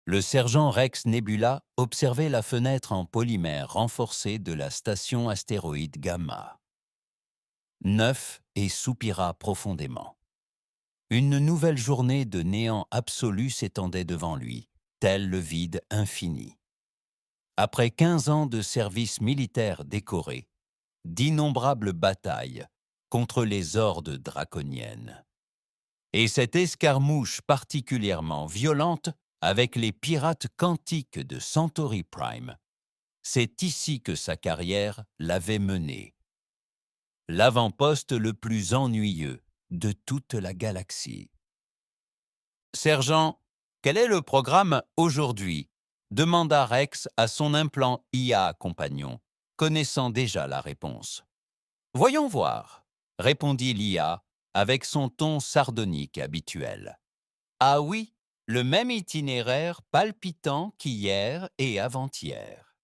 Le sergent Rex Nebula observait la fenêtre en polymère renforcée de la station astéroïde Gamma. Neuf et soupira profondément. Une nouvelle journée de néant absolu s'étendait devant lui, tel le vide infini. Après 15 ans de service militaire décoré, d'innombrables batailles contre les hordes draconiennes. Et cette escarmouche particulièrement violente avec les pirates quantiques de Centauri Prime, c'est ici que sa carrière l'avait mené. L'avant-poste le plus ennuyeux de toute la galaxie. Sergent, quel est le programme aujourd'hui? Demanda Rex à son implant IA compagnon, connaissant déjà la réponse. Voyons voir, répondit l'IA avec son ton sardonique habituel. Ah oui, le même itinéraire palpitant qu'hier et avant-hier.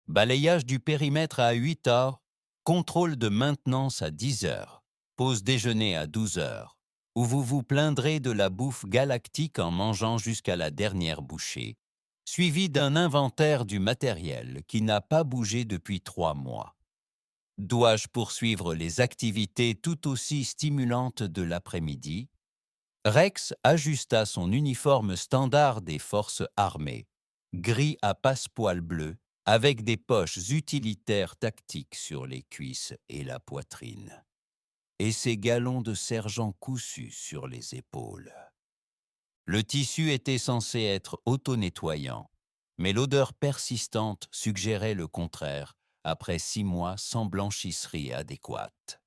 Balayage du périmètre à 8 heures, contrôle de maintenance à 10 heures, pause déjeuner à 12 heures, où vous vous plaindrez de la bouffe galactique en mangeant jusqu'à la dernière bouchée, suivi d'un inventaire du matériel qui n'a pas bougé depuis 3 mois. Dois-je poursuivre les activités tout aussi stimulantes de l'après-midi? Rex ajusta son uniforme standard des forces armées, gris à passepoil bleu, avec des poches utilitaires tactiques sur les cuisses et la poitrine, et ses galons de sergent coussus sur les épaules. Le tissu était censé être auto-nettoyant, mais l'odeur persistante suggérait le contraire après 6 mois sans blanchisserie adéquate.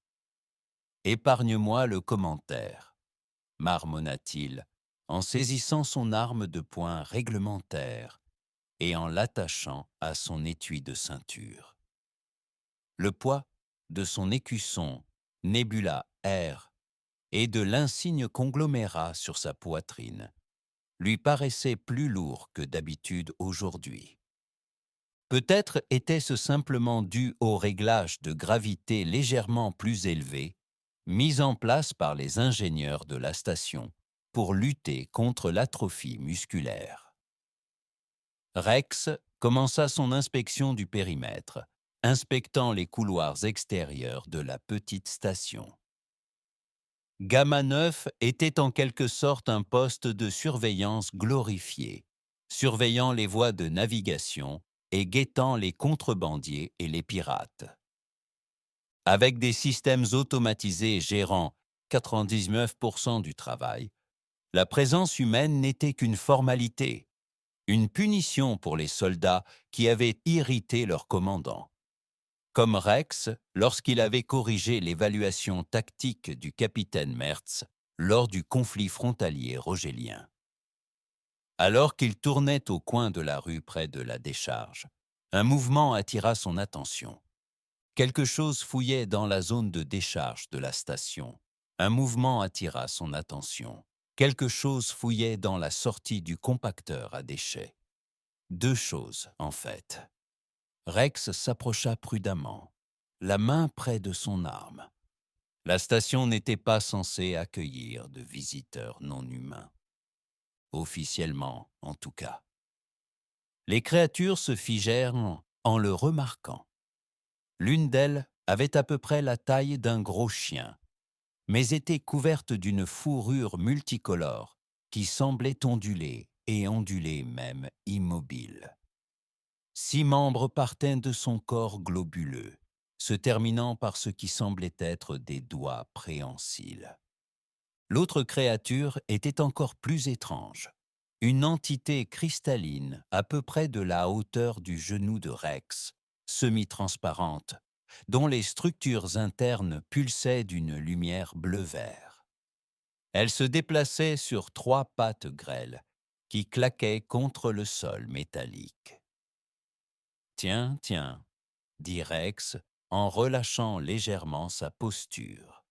Épargne-moi le commentaire, marmonna-t-il, en saisissant son arme de poing réglementaire et en l'attachant à son étui de ceinture. Le poids de son écusson Nebula R et de l'insigne conglomérat sur sa poitrine lui paraissait plus lourd que d'habitude aujourd'hui. Peut-être était-ce simplement dû au réglage de gravité légèrement plus élevé, mis en place par les ingénieurs de la station pour lutter contre l'atrophie musculaire. Rex commença son inspection du périmètre, inspectant les couloirs extérieurs de la petite station. Gamma 9 était en quelque sorte un poste de surveillance glorifié, surveillant les voies de navigation et guettant les contrebandiers et les pirates. Avec des systèmes automatisés gérant 99% du travail, la présence humaine n'était qu'une formalité, une punition pour les soldats qui avaient irrité leur commandant. Comme Rex lorsqu'il avait corrigé l'évaluation tactique du capitaine Mertz lors du conflit frontalier rogélien. Alors qu'il tournait au coin de la rue près de la décharge, un mouvement attira son attention. Quelque chose fouillait dans la zone de décharge de la station. Un mouvement attira son attention. Quelque chose fouillait dans la sortie du compacteur à déchets. Deux choses, en fait. Rex s'approcha prudemment, la main près de son arme. La station n'était pas censée accueillir de visiteurs non humains. Officiellement, en tout cas. Les créatures se figèrent en le remarquant. L'une d'elles avait à peu près la taille d'un gros chien, mais était couverte d'une fourrure multicolore qui semblait onduler et onduler même immobile. 6 membres partaient de son corps globuleux, se terminant par ce qui semblait être des doigts préhensiles. L'autre créature était encore plus étrange. Une entité cristalline à peu près de la hauteur du genou de Rex, semi-transparente, dont les structures internes pulsaient d'une lumière bleu-vert. Elle se déplaçait sur 3 pattes grêles qui claquaient contre le sol métallique. « Tiens, tiens », dit Rex en relâchant légèrement sa posture.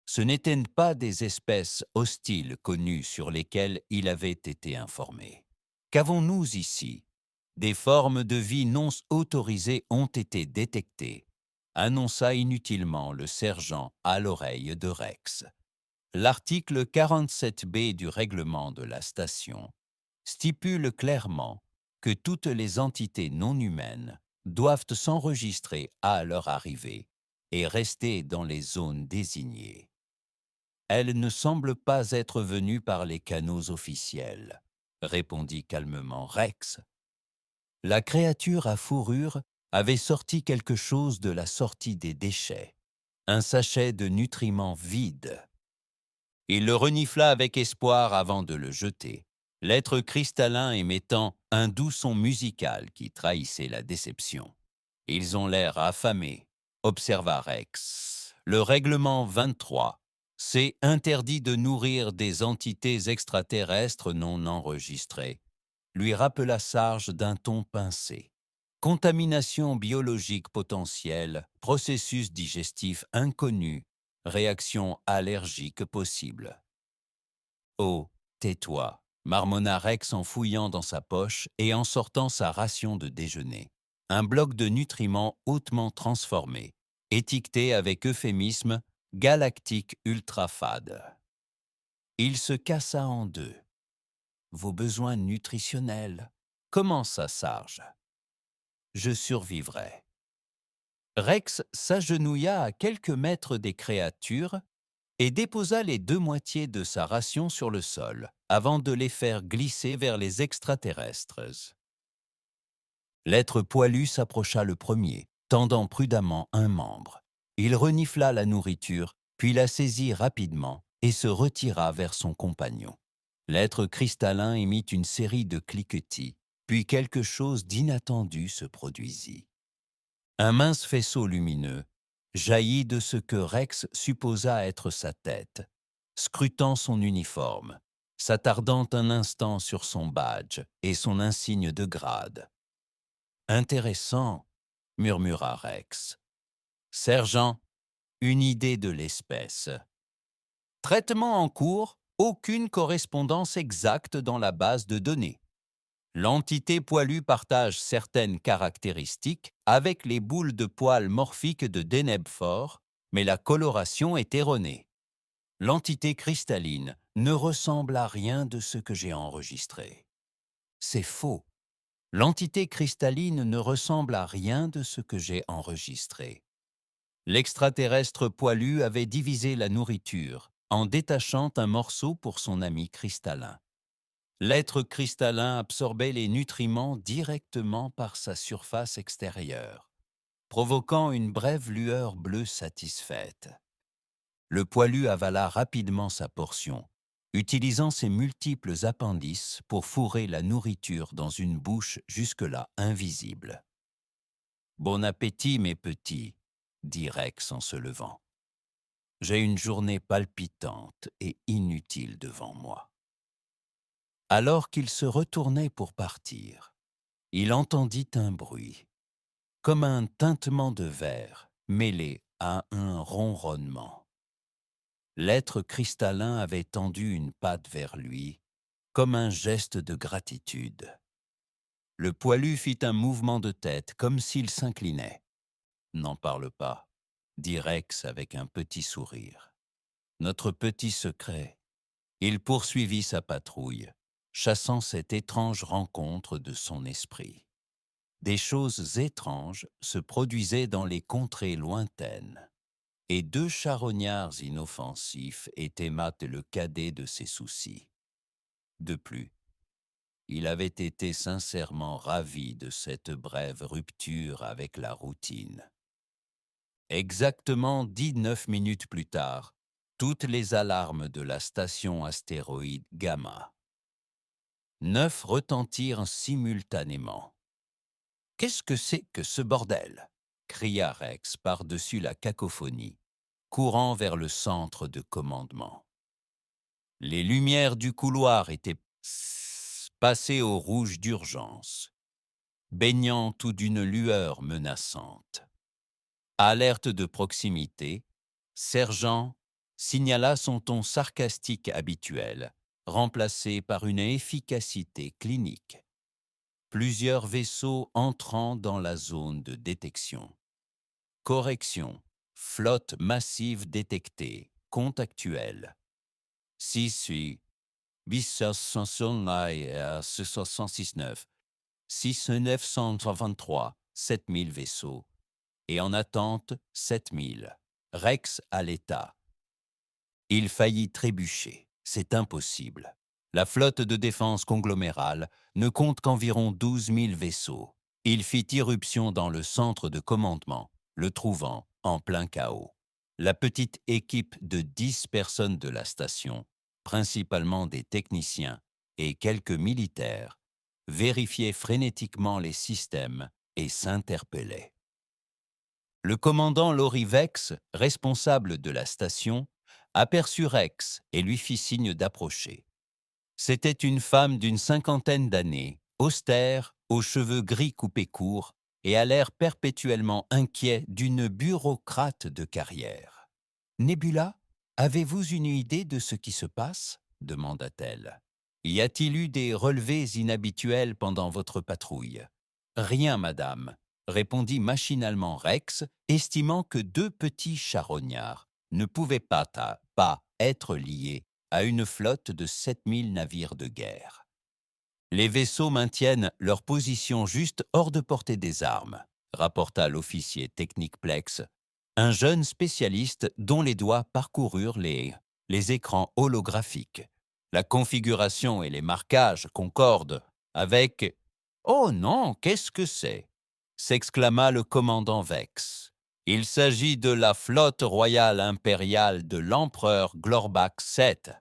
Ce n'étaient pas des espèces hostiles connues sur lesquelles il avait été informé. Qu'avons-nous ici? Des formes de vie non autorisées ont été détectées, annonça inutilement le sergent à l'oreille de Rex. L'article 47B du règlement de la station stipule clairement que toutes les entités non humaines doivent s'enregistrer à leur arrivée et rester dans les zones désignées. Elle ne semble pas être venue par les canaux officiels, répondit calmement Rex. La créature à fourrure avait sorti quelque chose de la sortie des déchets, un sachet de nutriments vide. Il le renifla avec espoir avant de le jeter, l'être cristallin émettant un doux son musical qui trahissait la déception. Ils ont l'air affamés, observa Rex. Le règlement 23, c'est interdit de nourrir des entités extraterrestres non enregistrées, lui rappela Sarge d'un ton pincé. Contamination biologique potentielle, processus digestif inconnu, réaction allergique possible. Oh, tais-toi, marmonna Rex en fouillant dans sa poche et en sortant sa ration de déjeuner. Un bloc de nutriments hautement transformés, étiqueté avec euphémisme galactique ultra fade. Il se cassa en deux. Vos besoins nutritionnels, commença Sarge. Je survivrai. Rex s'agenouilla à quelques mètres des créatures et déposa les deux moitiés de sa ration sur le sol avant de les faire glisser vers les extraterrestres. L'être poilu s'approcha le premier, tendant prudemment un membre. Il renifla la nourriture, puis la saisit rapidement et se retira vers son compagnon. L'être cristallin émit une série de cliquetis, puis quelque chose d'inattendu se produisit. Un mince faisceau lumineux jaillit de ce que Rex supposa être sa tête, scrutant son uniforme, s'attardant un instant sur son badge et son insigne de grade. « Intéressant, » murmura Rex. « Sergent, une idée de l'espèce. Traitement en cours, aucune correspondance exacte dans la base de données. L'entité poilue partage certaines caractéristiques avec les boules de poils morphiques de Deneb-Fort, mais la coloration est erronée. L'entité cristalline ne ressemble à rien de ce que j'ai enregistré. C'est faux. L'entité cristalline ne ressemble à rien de ce que j'ai enregistré. L'extraterrestre poilu avait divisé la nourriture en détachant un morceau pour son ami cristallin. L'être cristallin absorbait les nutriments directement par sa surface extérieure, provoquant une brève lueur bleue satisfaite. Le poilu avala rapidement sa portion, utilisant ses multiples appendices pour fourrer la nourriture dans une bouche jusque-là invisible. « Bon appétit, mes petits, » dit Rex en se levant. « J'ai une journée palpitante et inutile devant moi. » Alors qu'il se retournait pour partir, il entendit un bruit, comme un tintement de verre mêlé à un ronronnement. L'être cristallin avait tendu une patte vers lui, comme un geste de gratitude. Le poilu fit un mouvement de tête, comme s'il s'inclinait. « N'en parle pas, » dit Rex avec un petit sourire. « Notre petit secret. » Il poursuivit sa patrouille, chassant cette étrange rencontre de son esprit. Des choses étranges se produisaient dans les contrées lointaines, et deux charognards inoffensifs étaient Matt le cadet de ses soucis. De plus, il avait été sincèrement ravi de cette brève rupture avec la routine. Exactement 19 minutes plus tard, toutes les alarmes de la station astéroïde Gamma 9 retentirent simultanément. « Qu'est-ce que c'est que ce bordel ?» cria Rex par-dessus la cacophonie, courant vers le centre de commandement. Les lumières du couloir étaient passées au rouge d'urgence, baignant tout d'une lueur menaçante. Alerte de proximité, Sergent signala son ton sarcastique habituel, remplacé par une efficacité clinique. Plusieurs vaisseaux entrant dans la zone de détection. Correction. Flotte massive détectée. Compte actuel. 6 669, 6923, 7000 vaisseaux, et en attente 7000. Rex à l'état. Il faillit trébucher. C'est impossible. La flotte de défense conglomérale ne compte qu'environ 12 000 vaisseaux. Il fit irruption dans le centre de commandement, le trouvant en plein chaos. La petite équipe de 10 personnes de la station, principalement des techniciens et quelques militaires, vérifiait frénétiquement les systèmes et s'interpellait. Le commandant Laurie Vex, responsable de la station, aperçut Rex et lui fit signe d'approcher. C'était une femme d'une cinquantaine d'années, austère, aux cheveux gris coupés courts et à l'air perpétuellement inquiet d'une bureaucrate de carrière. « Nebula, avez-vous une idée de ce qui se passe ?» demanda-t-elle. « Y a-t-il eu des relevés inhabituels pendant votre patrouille ?»« Rien, madame, » répondit machinalement Rex, estimant que 2 petits charognards ne pouvaient pas être liés à une flotte de 7000 navires de guerre. Les vaisseaux maintiennent leur position juste hors de portée des armes, rapporta l'officier technique Plex, un jeune spécialiste dont les doigts parcoururent les écrans holographiques. La configuration et les marquages concordent avec « Oh non, qu'est-ce que c'est ?» s'exclama le commandant Vex. « Il s'agit de la flotte royale impériale de l'empereur Glorbak VII. »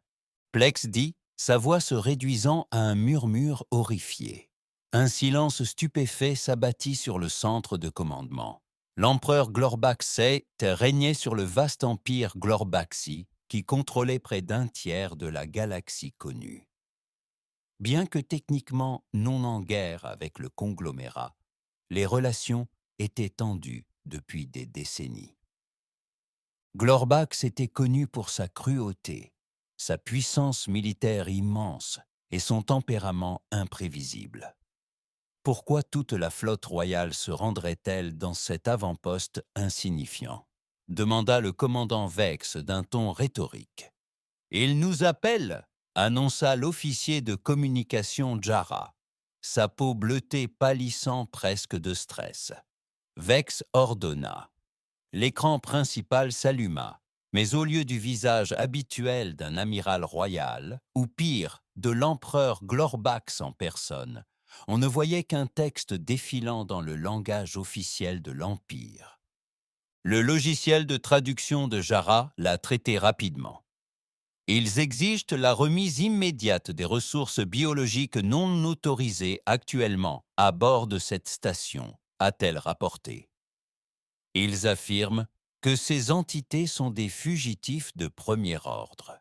Plex dit, sa voix se réduisant à un murmure horrifié. Un silence stupéfait s'abattit sur le centre de commandement. L'empereur Glorbak VII régnait sur le vaste empire Glorbaxi, qui contrôlait près d'un tiers de la galaxie connue. Bien que techniquement non en guerre avec le conglomérat, les relations étaient tendues depuis des décennies. Glorbax était connu pour sa cruauté, sa puissance militaire immense et son tempérament imprévisible. Pourquoi toute la flotte royale se rendrait-elle dans cet avant-poste insignifiant ? Demanda le commandant Vex d'un ton rhétorique. « Il nous appelle !» annonça l'officier de communication Jara, sa peau bleutée pâlissant presque de stress. Vex ordonna. L'écran principal s'alluma, mais au lieu du visage habituel d'un amiral royal, ou pire, de l'empereur Glorbax en personne, on ne voyait qu'un texte défilant dans le langage officiel de l'Empire. Le logiciel de traduction de Jara l'a traité rapidement. Ils exigent la remise immédiate des ressources biologiques non autorisées actuellement à bord de cette station, a-t-elle rapporté. Ils affirment que ces entités sont des fugitifs de premier ordre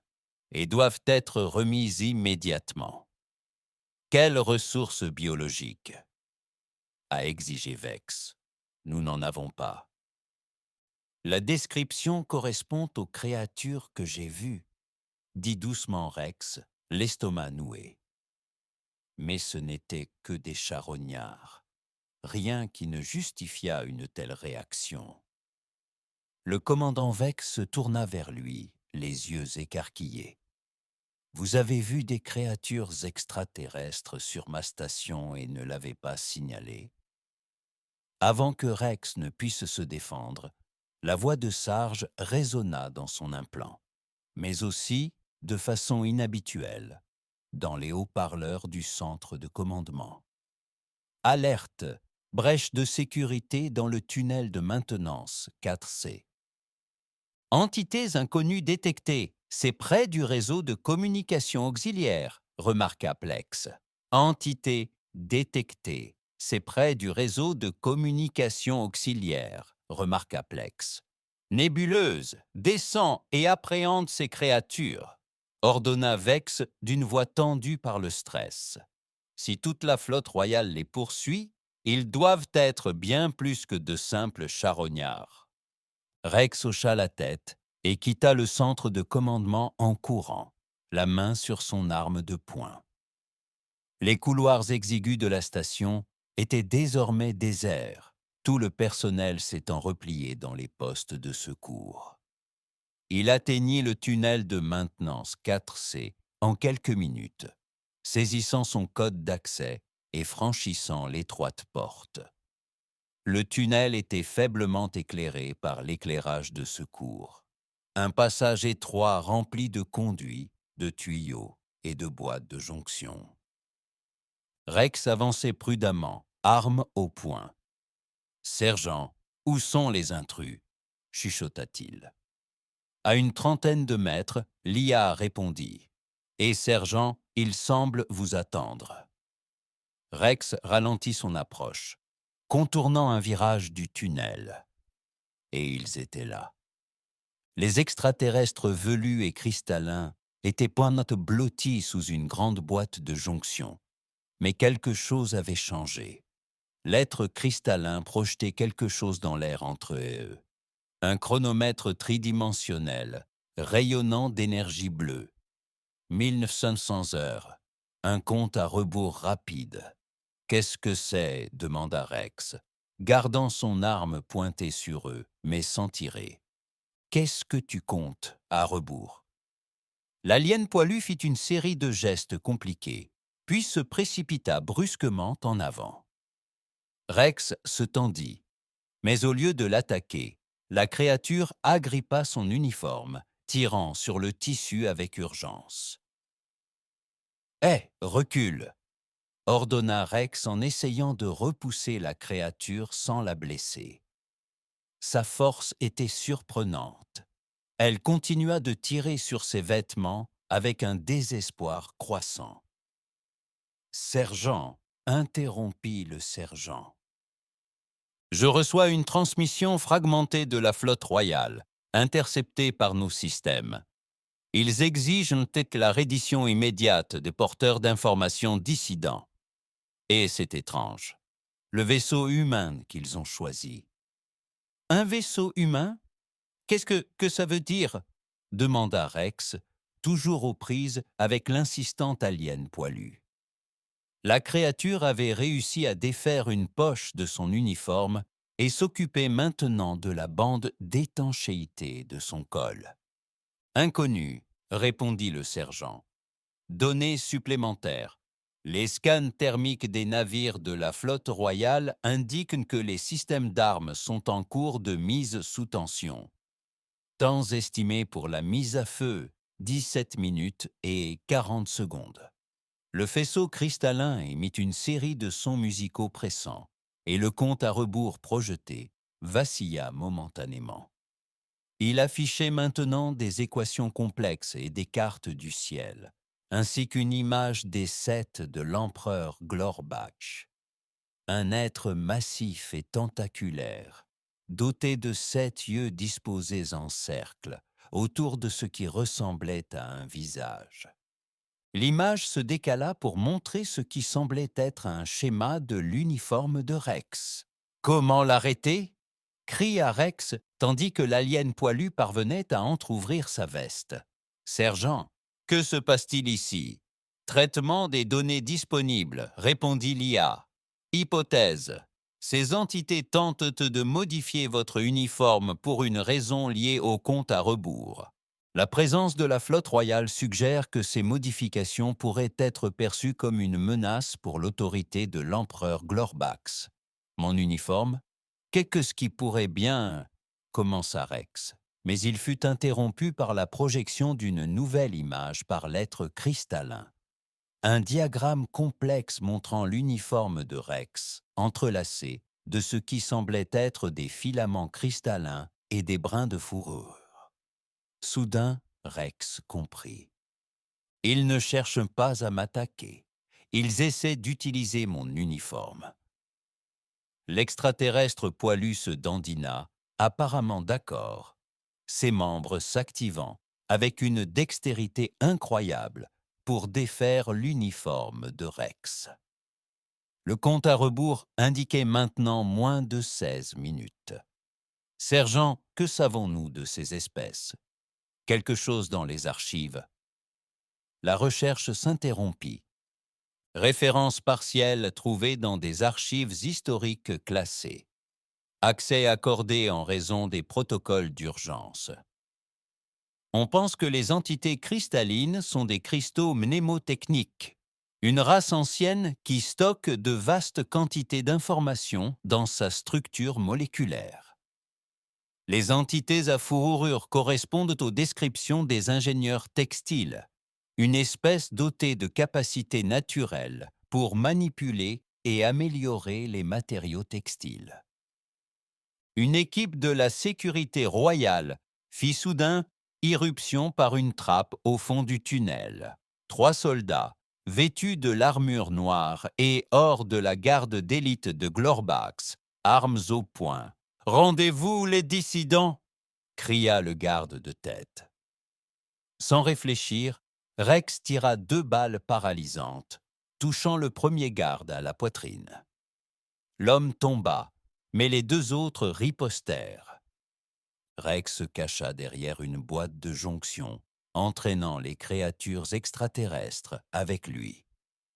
et doivent être remises immédiatement. Quelles ressources biologiques ? A exigé Vex. Nous n'en avons pas. La description correspond aux créatures que j'ai vues, dit doucement Rex, l'estomac noué. Mais ce n'était que des charognards, rien qui ne justifiât une telle réaction. Le commandant Vex se tourna vers lui, les yeux écarquillés. « Vous avez vu des créatures extraterrestres sur ma station et ne l'avez pas signalé ?» Avant que Rex ne puisse se défendre, la voix de Sarge résonna dans son implant, mais aussi, de façon inhabituelle, dans les haut-parleurs du centre de commandement. « Alerte! Brèche de sécurité dans le tunnel de maintenance 4C. Entités inconnues détectées, c'est près du réseau de communication auxiliaire, remarqua Plex. Entité détectée, c'est près du réseau de communication auxiliaire, remarqua Plex. Nébuleuse, descend et appréhende ces créatures, ordonna Vex d'une voix tendue par le stress. Si toute la flotte royale les poursuit, ils doivent être bien plus que de simples charognards. Rex hocha la tête et quitta le centre de commandement en courant, la main sur son arme de poing. Les couloirs exigus de la station étaient désormais déserts, tout le personnel s'étant replié dans les postes de secours. Il atteignit le tunnel de maintenance 4C en quelques minutes, saisissant son code d'accès et franchissant l'étroite porte. Le tunnel était faiblement éclairé par l'éclairage de secours. Un passage étroit rempli de conduits, de tuyaux et de boîtes de jonction. Rex avançait prudemment, arme au poing. « Sergent, où sont les intrus ?» chuchota-t-il. À une trentaine de mètres, Lia répondit. « Et sergent, il semble vous attendre. » Rex ralentit son approche, contournant un virage du tunnel. Et ils étaient là. Les extraterrestres velus et cristallins étaient pointe blottis sous une grande boîte de jonction. Mais quelque chose avait changé. L'être cristallin projetait quelque chose dans l'air entre eux. Un chronomètre tridimensionnel, rayonnant d'énergie bleue. 1900 heures. Un compte à rebours rapide. « Qu'est-ce que c'est » demanda Rex, gardant son arme pointée sur eux, mais sans tirer. « Qu'est-ce que tu comptes à rebours » L'alien poilu fit une série de gestes compliqués, puis se précipita brusquement en avant. Rex se tendit, mais au lieu de l'attaquer, la créature agrippa son uniforme, tirant sur le tissu avec urgence. « Hé, recule !» ordonna Rex en essayant de repousser la créature sans la blesser. Sa force était surprenante. Elle continua de tirer sur ses vêtements avec un désespoir croissant. « Sergent !» interrompit le sergent. « Je reçois une transmission fragmentée de la flotte royale, interceptée par nos systèmes. Ils exigent la reddition immédiate des porteurs d'informations dissidents. Et c'est étrange. Le vaisseau humain qu'ils ont choisi. »« Un vaisseau humain ? Qu'est-ce que ça veut dire ?» demanda Rex, toujours aux prises avec l'insistante alien poilue. La créature avait réussi à défaire une poche de son uniforme et s'occupait maintenant de la bande d'étanchéité de son col. « Inconnu, » répondit le sergent. « Données supplémentaires. Les scans thermiques des navires de la flotte royale indiquent que les systèmes d'armes sont en cours de mise sous tension. Temps estimé pour la mise à feu, 17 minutes et 40 secondes. » Le faisceau cristallin émit une série de sons musicaux pressants, et le compte à rebours projeté vacilla momentanément. Il affichait maintenant des équations complexes et des cartes du ciel, ainsi qu'une image des Seth de l'empereur Glorbach. Un être massif et tentaculaire, doté de 7 yeux disposés en cercle, autour de ce qui ressemblait à un visage. L'image se décala pour montrer ce qui semblait être un schéma de l'uniforme de Rex. « Comment l'arrêter » cria Rex, tandis que l'alien poilu parvenait à entr'ouvrir sa veste. « Sergent, que se passe-t-il ici ?»« Traitement des données disponibles », répondit l'IA. « Hypothèse. Ces entités tentent de modifier votre uniforme pour une raison liée au compte à rebours. La présence de la flotte royale suggère que ces modifications pourraient être perçues comme une menace pour l'autorité de l'empereur Glorbax. Mon uniforme ? Qu'est-ce qui pourrait bien... » commença Rex, mais il fut interrompu par la projection d'une nouvelle image par l'être cristallin. Un diagramme complexe montrant l'uniforme de Rex, entrelacé de ce qui semblait être des filaments cristallins et des brins de fourrure. Soudain, Rex comprit. « Ils ne cherchent pas à m'attaquer. Ils essaient d'utiliser mon uniforme. » L'extraterrestre poilu se dandina, apparemment d'accord, ses membres s'activant avec une dextérité incroyable pour défaire l'uniforme de Rex. Le compte à rebours indiquait maintenant moins de 16 minutes. « Sergent, que savons-nous de ces espèces ? Quelque chose dans les archives. » La recherche s'interrompit. Référence partielle trouvée dans des archives historiques classées. Accès accordé en raison des protocoles d'urgence. On pense que les entités cristallines sont des cristaux mnémotechniques, une race ancienne qui stocke de vastes quantités d'informations dans sa structure moléculaire. Les entités à fourrure correspondent aux descriptions des ingénieurs textiles, une espèce dotée de capacités naturelles pour manipuler et améliorer les matériaux textiles. Une équipe de la sécurité royale fit soudain irruption par une trappe au fond du tunnel. 3 soldats, vêtus de l'armure noire et hors de la garde d'élite de Glorbax, armes au poing. « Rendez-vous, les dissidents !» cria le garde de tête. Sans réfléchir, Rex tira 2 balles paralysantes, touchant le premier garde à la poitrine. L'homme tomba, mais les 2 autres ripostèrent. Rex se cacha derrière une boîte de jonction, entraînant les créatures extraterrestres avec lui.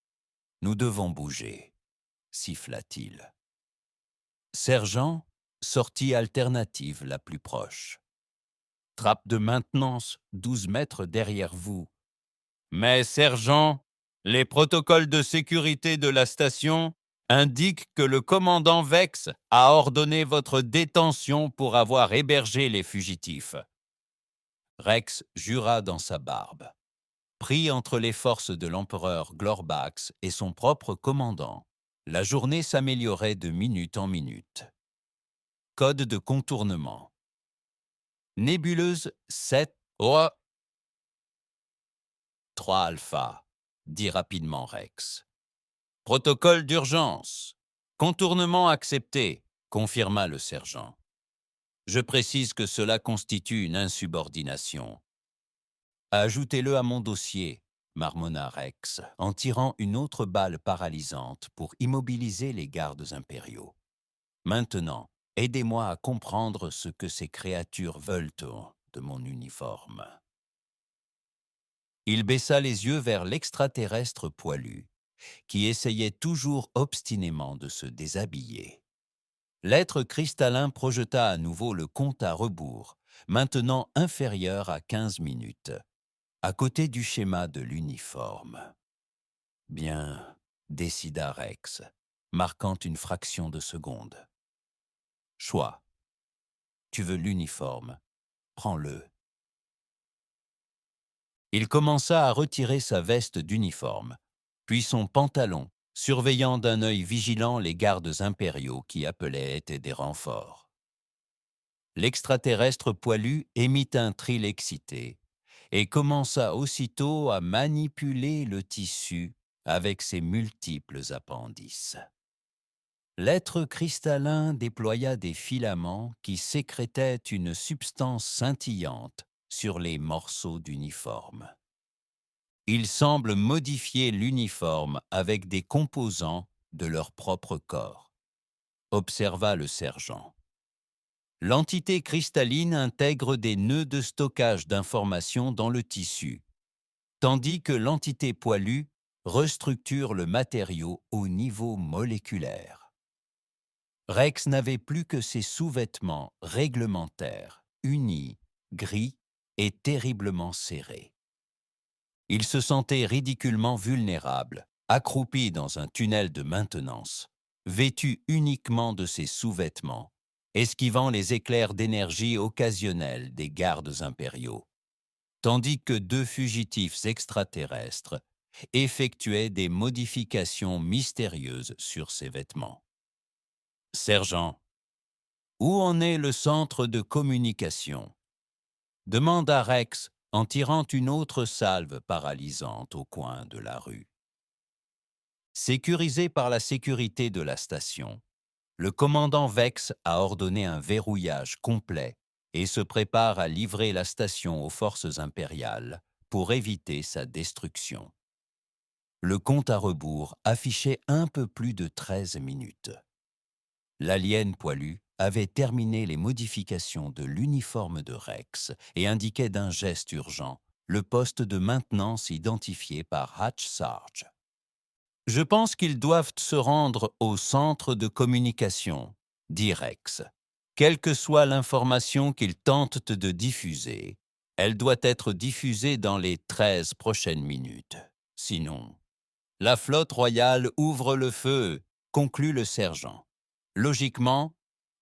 « Nous devons bouger », siffla-t-il. Sergent sortit alternative la plus proche. « Trappe de maintenance, 12 mètres derrière vous. »« Mais, sergent, les protocoles de sécurité de la station indiquent que le commandant Vex a ordonné votre détention pour avoir hébergé les fugitifs. » Rex jura dans sa barbe. Pris entre les forces de l'empereur Glorbax et son propre commandant, la journée s'améliorait de minute en minute. Code de contournement. Nébuleuse 7 3 alpha, dit rapidement Rex. Protocole d'urgence. Contournement accepté, confirma le sergent. Je précise que cela constitue une insubordination. Ajoutez-le à mon dossier, marmonna Rex, en tirant une autre balle paralysante pour immobiliser les gardes impériaux. Maintenant, aidez-moi à comprendre ce que ces créatures veulent de mon uniforme. Il baissa les yeux vers l'extraterrestre poilu, qui essayait toujours obstinément de se déshabiller. L'être cristallin projeta à nouveau le compte à rebours, maintenant inférieur à 15 minutes, à côté du schéma de l'uniforme. Bien, décida Rex, marquant une fraction de seconde. Choix. Tu veux l'uniforme, prends-le. Il commença à retirer sa veste d'uniforme, puis son pantalon, surveillant d'un œil vigilant les gardes impériaux qui appelaient des renforts. L'extraterrestre poilu émit un tril excité et commença aussitôt à manipuler le tissu avec ses multiples appendices. L'être cristallin déploya des filaments qui sécrétaient une substance scintillante sur les morceaux d'uniforme. Il semble modifier l'uniforme avec des composants de leur propre corps, observa le sergent. L'entité cristalline intègre des nœuds de stockage d'informations dans le tissu, tandis que l'entité poilue restructure le matériau au niveau moléculaire. Rex n'avait plus que ses sous-vêtements réglementaires, unis, gris et terriblement serrés. Il se sentait ridiculement vulnérable, accroupi dans un tunnel de maintenance, vêtu uniquement de ses sous-vêtements, esquivant les éclairs d'énergie occasionnels des gardes impériaux, tandis que 2 fugitifs extraterrestres effectuaient des modifications mystérieuses sur ses vêtements. « Sergent, où en est le centre de communication ?» demanda Rex en tirant une autre salve paralysante au coin de la rue. Sécurisé par la sécurité de la station, le commandant Vex a ordonné un verrouillage complet et se prépare à livrer la station aux forces impériales pour éviter sa destruction. Le compte à rebours affichait un peu plus de 13 minutes. L'alien poilu avait terminé les modifications de l'uniforme de Rex et indiquait d'un geste urgent le poste de maintenance identifié par Hatch Sarge. « Je pense qu'ils doivent se rendre au centre de communication, » dit Rex. « Quelle que soit l'information qu'ils tentent de diffuser, Elle doit être diffusée dans les 13 prochaines minutes. Sinon, la flotte royale ouvre le feu, conclut le sergent. Logiquement,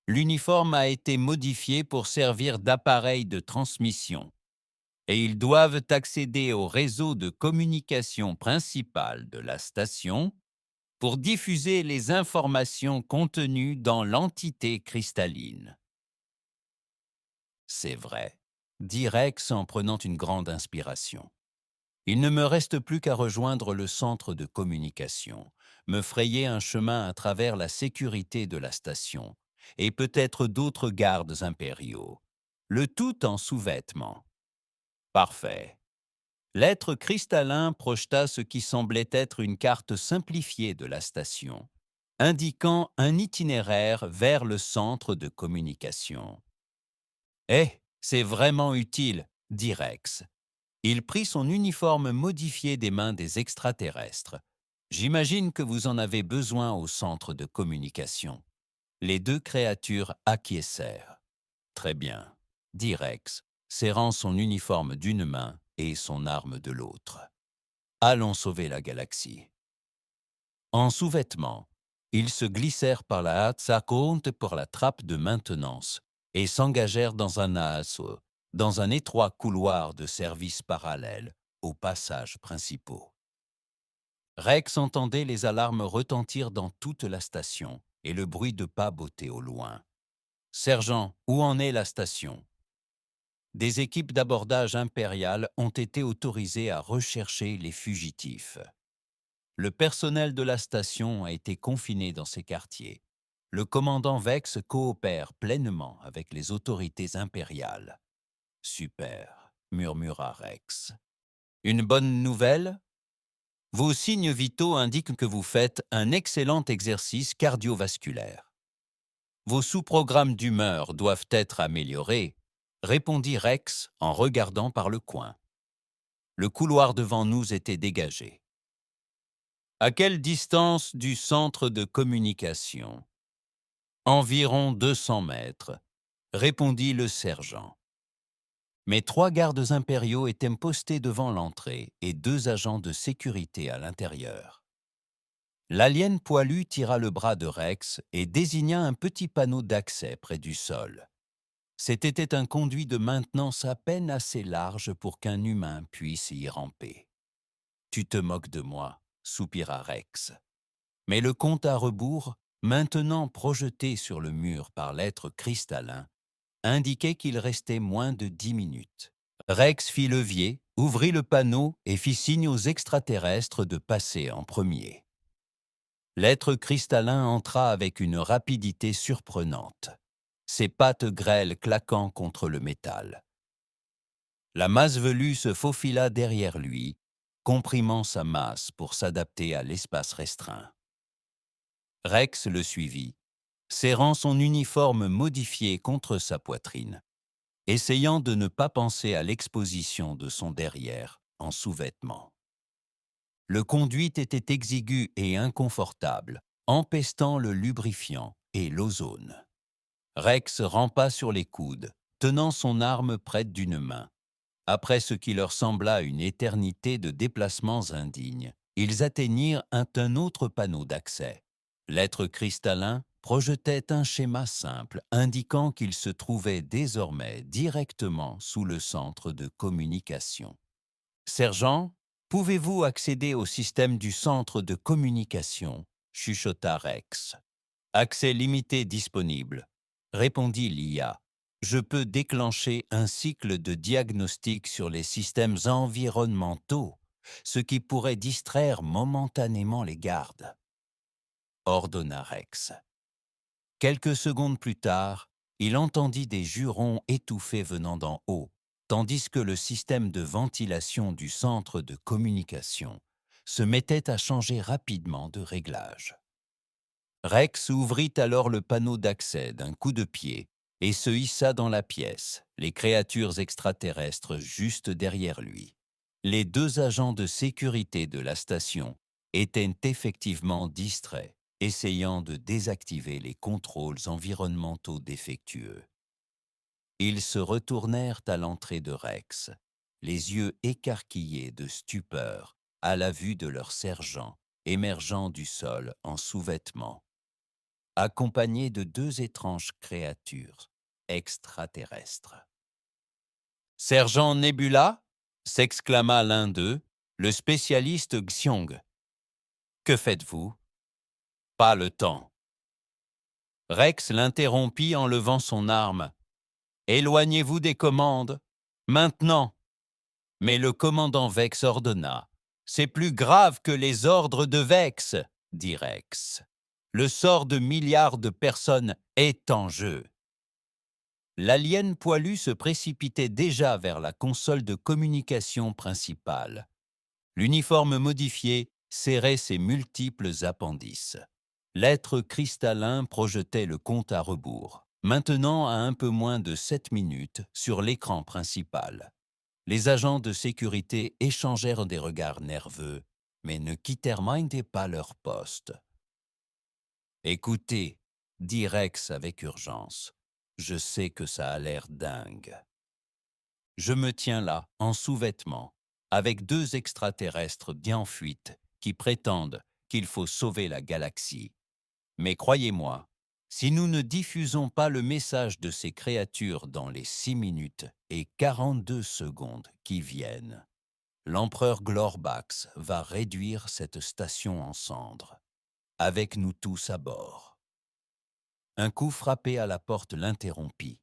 l'uniforme a été modifié pour servir d'appareil de transmission et ils doivent accéder au réseau de communication principal de la station pour diffuser les informations contenues dans l'entité cristalline. C'est vrai, dit Rex en prenant une grande inspiration. Il ne me reste plus qu'à rejoindre le centre de communication, me frayer un chemin à travers la sécurité de la station, et peut-être d'autres gardes impériaux, le tout en sous-vêtements. Parfait. L'être cristallin projeta ce qui semblait être une carte simplifiée de la station, indiquant un itinéraire vers le centre de communication. « Eh, c'est vraiment utile, » dit Rex. Il prit son uniforme modifié des mains des extraterrestres. « J'imagine que vous en avez besoin au centre de communication. » Les deux créatures acquiescèrent. « Très bien, » dit Rex, serrant son uniforme d'une main et son arme de l'autre. « Allons sauver la galaxie. » En sous-vêtements, ils se glissèrent par la Hatsakonte pour la trappe de maintenance et s'engagèrent dans un assaut, dans un étroit couloir de service parallèle aux passages principaux. Rex entendait les alarmes retentir dans toute la station et le bruit de pas bottés au loin. « Sergent, où en est la station ?» Des équipes d'abordage impériales ont été autorisées à rechercher les fugitifs. Le personnel de la station a été confiné dans ces quartiers. Le commandant Vex coopère pleinement avec les autorités impériales. « Super, » murmura Rex. « Une bonne nouvelle ? Vos signes vitaux indiquent que vous faites un excellent exercice cardiovasculaire. Vos sous-programmes d'humeur doivent être améliorés, » répondit Rex en regardant par le coin. Le couloir devant nous était dégagé. « À quelle distance du centre de communication ?»« Environ 200 mètres, » répondit le sergent. Mais 3 gardes impériaux étaient postés devant l'entrée et 2 agents de sécurité à l'intérieur. L'alien poilu tira le bras de Rex et désigna un petit panneau d'accès près du sol. C'était un conduit de maintenance à peine assez large pour qu'un humain puisse y ramper. « Tu te moques de moi », soupira Rex. Mais le compte à rebours, maintenant projeté sur le mur par l'être cristallin, indiquait qu'il restait moins de 10 minutes. Rex fit levier, ouvrit le panneau et fit signe aux extraterrestres de passer en premier. L'être cristallin entra avec une rapidité surprenante, ses pattes grêles claquant contre le métal. La masse velue se faufila derrière lui, comprimant sa masse pour s'adapter à l'espace restreint. Rex le suivit, serrant son uniforme modifié contre sa poitrine, essayant de ne pas penser à l'exposition de son derrière en sous-vêtements. Le conduit était exigu et inconfortable, empestant le lubrifiant et l'ozone. Rex rampa sur les coudes, tenant son arme prête d'une main. Après ce qui leur sembla une éternité de déplacements indignes, ils atteignirent un autre panneau d'accès. L'être cristallin projetait un schéma simple indiquant qu'il se trouvait désormais directement sous le centre de communication. « Sergent, pouvez-vous accéder au système du centre de communication ?» chuchota Rex. « Accès limité disponible », répondit l'IA. « Je peux déclencher un cycle de diagnostic sur les systèmes environnementaux, ce qui pourrait distraire momentanément les gardes. » ordonna Rex. Quelques secondes plus tard, il entendit des jurons étouffés venant d'en haut, tandis que le système de ventilation du centre de communication se mettait à changer rapidement de réglage. Rex ouvrit alors le panneau d'accès d'un coup de pied et se hissa dans la pièce, les créatures extraterrestres juste derrière lui. Les 2 agents de sécurité de la station étaient effectivement distraits, essayant de désactiver les contrôles environnementaux défectueux. Ils se retournèrent à l'entrée de Rex, les yeux écarquillés de stupeur à la vue de leur sergent émergeant du sol en sous-vêtements, accompagné de deux étranges créatures extraterrestres. « Sergent Nebula » s'exclama l'un d'eux, le spécialiste Xiong. « Que faites-vous ?»« Pas le temps. » Rex l'interrompit en levant son arme. « Éloignez-vous des commandes, maintenant !» Mais le commandant Vex ordonna. « C'est plus grave que les ordres de Vex, » dit Rex. « Le sort de milliards de personnes est en jeu. » L'alien poilu se précipitait déjà vers la console de communication principale. L'uniforme modifié serrait ses multiples appendices. L'être cristallin projetait le compte à rebours, maintenant à un peu moins de 7 minutes sur l'écran principal. Les agents de sécurité échangèrent des regards nerveux, mais ne quittèrent pas leur poste. « Écoutez, » dit Rex avec urgence, « je sais que ça a l'air dingue. Je me tiens là, en sous-vêtements, avec deux extraterrestres bien en fuite qui prétendent qu'il faut sauver la galaxie. Mais croyez-moi, si nous ne diffusons pas le message de ces créatures dans les 6 minutes et 42 secondes qui viennent, l'empereur Glorbax va réduire cette station en cendres, avec nous tous à bord. » Un coup frappé à la porte l'interrompit.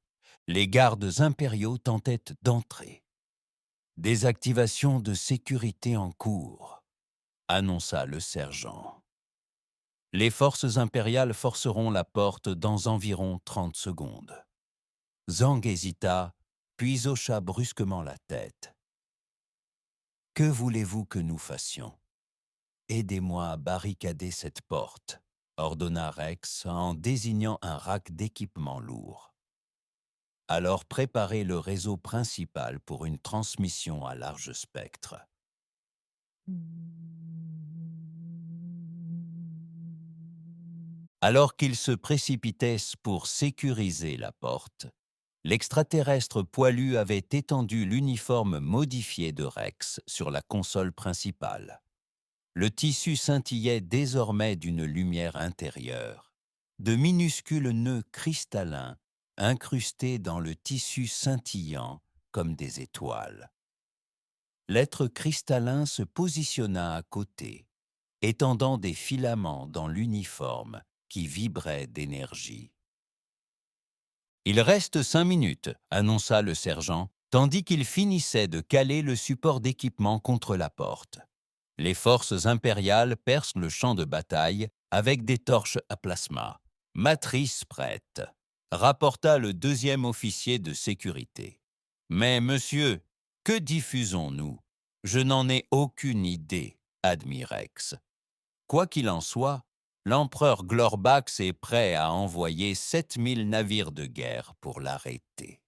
Les gardes impériaux tentaient d'entrer. « Désactivation de sécurité en cours », annonça le sergent. « Les forces impériales forceront la porte dans environ 30 secondes. » Zhang hésita, puis hocha brusquement la tête. « Que voulez-vous que nous fassions ? Aidez-moi à barricader cette porte, » ordonna Rex en désignant un rack d'équipements lourds. « Alors préparez le réseau principal pour une transmission à large spectre. » Alors qu'ils se précipitaient pour sécuriser la porte, l'extraterrestre poilu avait étendu l'uniforme modifié de Rex sur la console principale. Le tissu scintillait désormais d'une lumière intérieure. De minuscules nœuds cristallins incrustés dans le tissu scintillant comme des étoiles. L'être cristallin se positionna à côté, étendant des filaments dans l'uniforme qui vibrait d'énergie. « Il reste 5 minutes, » annonça le sergent, tandis qu'il finissait de caler le support d'équipement contre la porte. « Les forces impériales percent le champ de bataille avec des torches à plasma. Matrice prête, » rapporta le deuxième officier de sécurité. « Mais monsieur, que diffusons-nous ? Je n'en ai aucune idée, » admit Rex. Quoi qu'il en soit, l'empereur Glorbax est prêt à envoyer 7000 navires de guerre pour l'arrêter.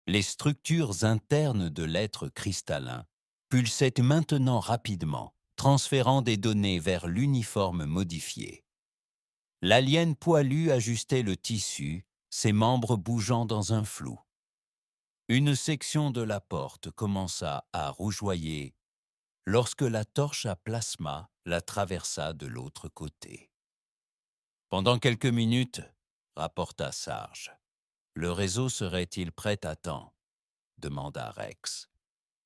Les structures internes de l'être cristallin pulsaient maintenant rapidement, transférant des données vers l'uniforme modifié. L'alien poilu ajustait le tissu, ses membres bougeant dans un flou. Une section de la porte commença à rougeoyer lorsque la torche à plasma la traversa de l'autre côté. « Pendant quelques minutes, » rapporta Sarge. « Le réseau serait-il prêt à temps ?» demanda Rex.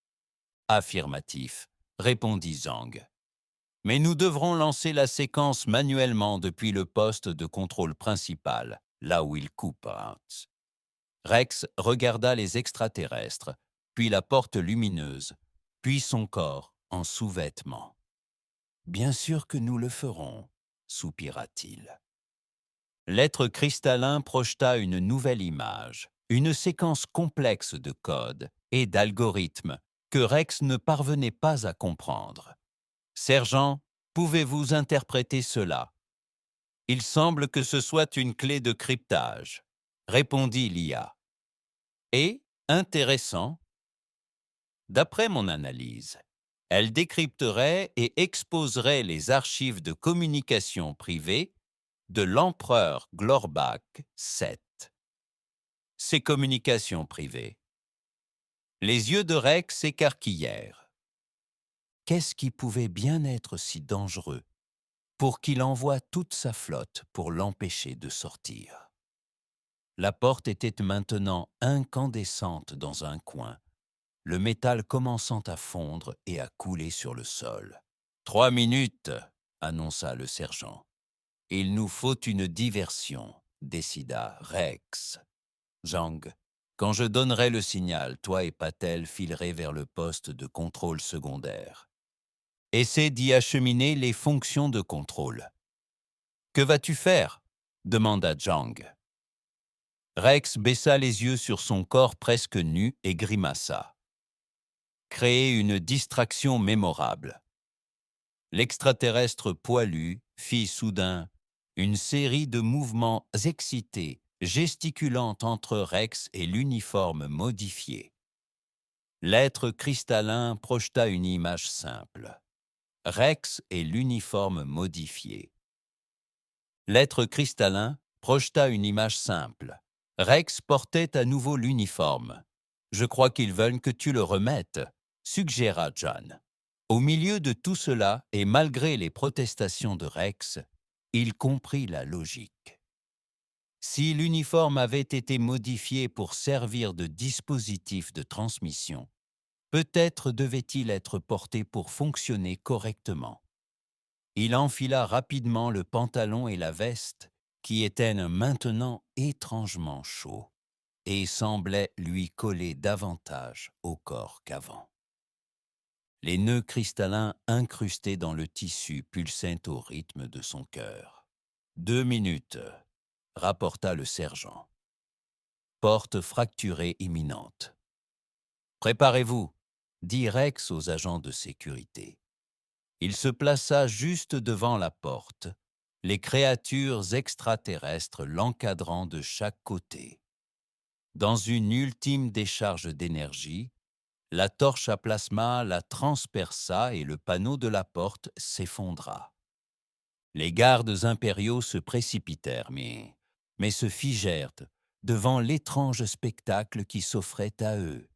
« Affirmatif, » répondit Zhang. « Mais nous devrons lancer la séquence manuellement depuis le poste de contrôle principal, là où il coupe. » Rex regarda les extraterrestres, puis la porte lumineuse, puis son corps en sous-vêtements. « Bien sûr que nous le ferons, » soupira-t-il. L'être cristallin projeta une nouvelle image, une séquence complexe de codes et d'algorithmes que Rex ne parvenait pas à comprendre. « Sergent, pouvez-vous interpréter cela ? » « Il semble que ce soit une clé de cryptage, » répondit l'IA. « Et intéressant. D'après mon analyse, elle décrypterait et exposerait les archives de communication privée de l'empereur Glorbac VII. ses communications privées. Les yeux de Rex s'écarquillèrent. Qu'est-ce qui pouvait bien être si dangereux pour qu'il envoie toute sa flotte pour l'empêcher de sortir? La porte était maintenant incandescente dans un coin, le métal commençant à fondre et à couler sur le sol. « 3 minutes, annonça le sergent. Il nous faut une diversion, décida Rex. Zhang, quand je donnerai le signal, toi et Patel filerez vers le poste de contrôle secondaire. Essaie d'y acheminer les fonctions de contrôle. Que vas-tu faire? Demanda Zhang. Rex baissa les yeux sur son corps presque nu et grimaça. Créer une distraction mémorable. L'extraterrestre poilu fit soudain une série de mouvements excités, gesticulant entre Rex et l'uniforme modifié. L'être cristallin projeta une image simple. Rex et l'uniforme modifié. L'être cristallin projeta une image simple. Rex portait à nouveau l'uniforme. « Je crois qu'ils veulent que tu le remettes », suggéra John. Au milieu de tout cela, et malgré les protestations de Rex, il comprit la logique. Si l'uniforme avait été modifié pour servir de dispositif de transmission, peut-être devait-il être porté pour fonctionner correctement. Il enfila rapidement le pantalon et la veste, qui étaient maintenant étrangement chauds, et semblaient lui coller davantage au corps qu'avant. Les nœuds cristallins incrustés dans le tissu pulsaient au rythme de son cœur. « 2 minutes, rapporta le sergent. Porte fracturée imminente. Préparez-vous, dit Rex aux agents de sécurité. Il se plaça juste devant la porte, les créatures extraterrestres l'encadrant de chaque côté. Dans une ultime décharge d'énergie, la torche à plasma la transperça et le panneau de la porte s'effondra. Les gardes impériaux se précipitèrent, mais se figèrent devant l'étrange spectacle qui s'offrait à eux.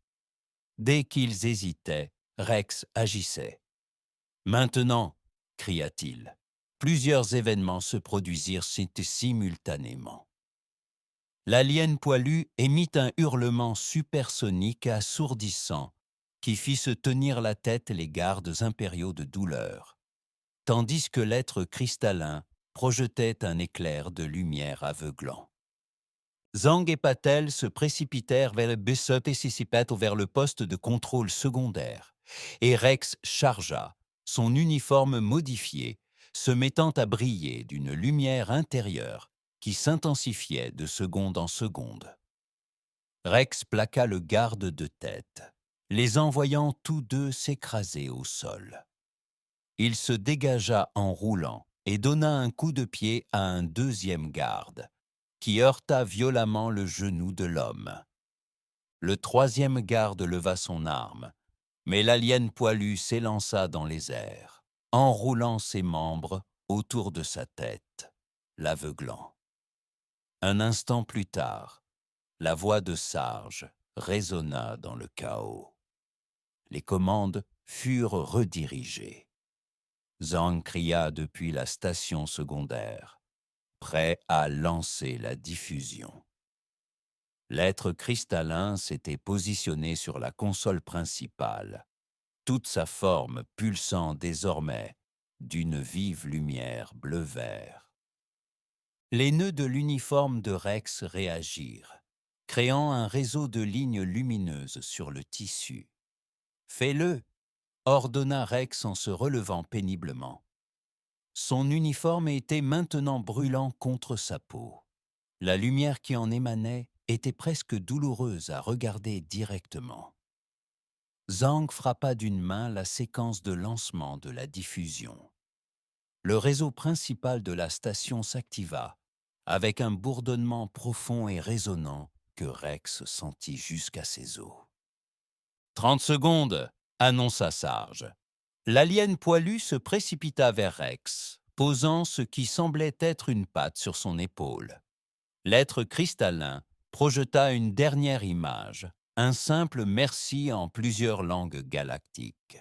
Dès qu'ils hésitaient, Rex agissait. « Maintenant !» cria-t-il. Plusieurs événements se produisirent simultanément. L'alien poilu émit un hurlement supersonique assourdissant qui fit se tenir la tête les gardes impériaux de douleur, tandis que l'être cristallin projetait un éclair de lumière aveuglant. Zhang et Patel se précipitèrent vers le poste de contrôle secondaire, et Rex chargea, son uniforme modifié, se mettant à briller d'une lumière intérieure qui s'intensifiait de seconde en seconde. Rex plaqua le garde de tête, les envoyant tous deux s'écraser au sol. Il se dégagea en roulant et donna un coup de pied à un deuxième garde, qui heurta violemment le genou de l'homme. Le troisième garde leva son arme, mais l'alien poilu s'élança dans les airs, enroulant ses membres autour de sa tête, l'aveuglant. Un instant plus tard, la voix de Sarge résonna dans le chaos. Les commandes furent redirigées. Zhang cria depuis la station secondaire, prêt à lancer la diffusion. L'être cristallin s'était positionné sur la console principale, toute sa forme pulsant désormais d'une vive lumière bleu-vert. Les nœuds de l'uniforme de Rex réagirent, créant un réseau de lignes lumineuses sur le tissu. « Fais-le !» ordonna Rex en se relevant péniblement. Son uniforme était maintenant brûlant contre sa peau. La lumière qui en émanait était presque douloureuse à regarder directement. Zhang frappa d'une main la séquence de lancement de la diffusion. Le réseau principal de la station s'activa, avec un bourdonnement profond et résonnant que Rex sentit jusqu'à ses os. « 30 secondes !» annonça Sarge. L'alien poilu se précipita vers Rex, posant ce qui semblait être une patte sur son épaule. L'être cristallin projeta une dernière image, un simple merci en plusieurs langues galactiques.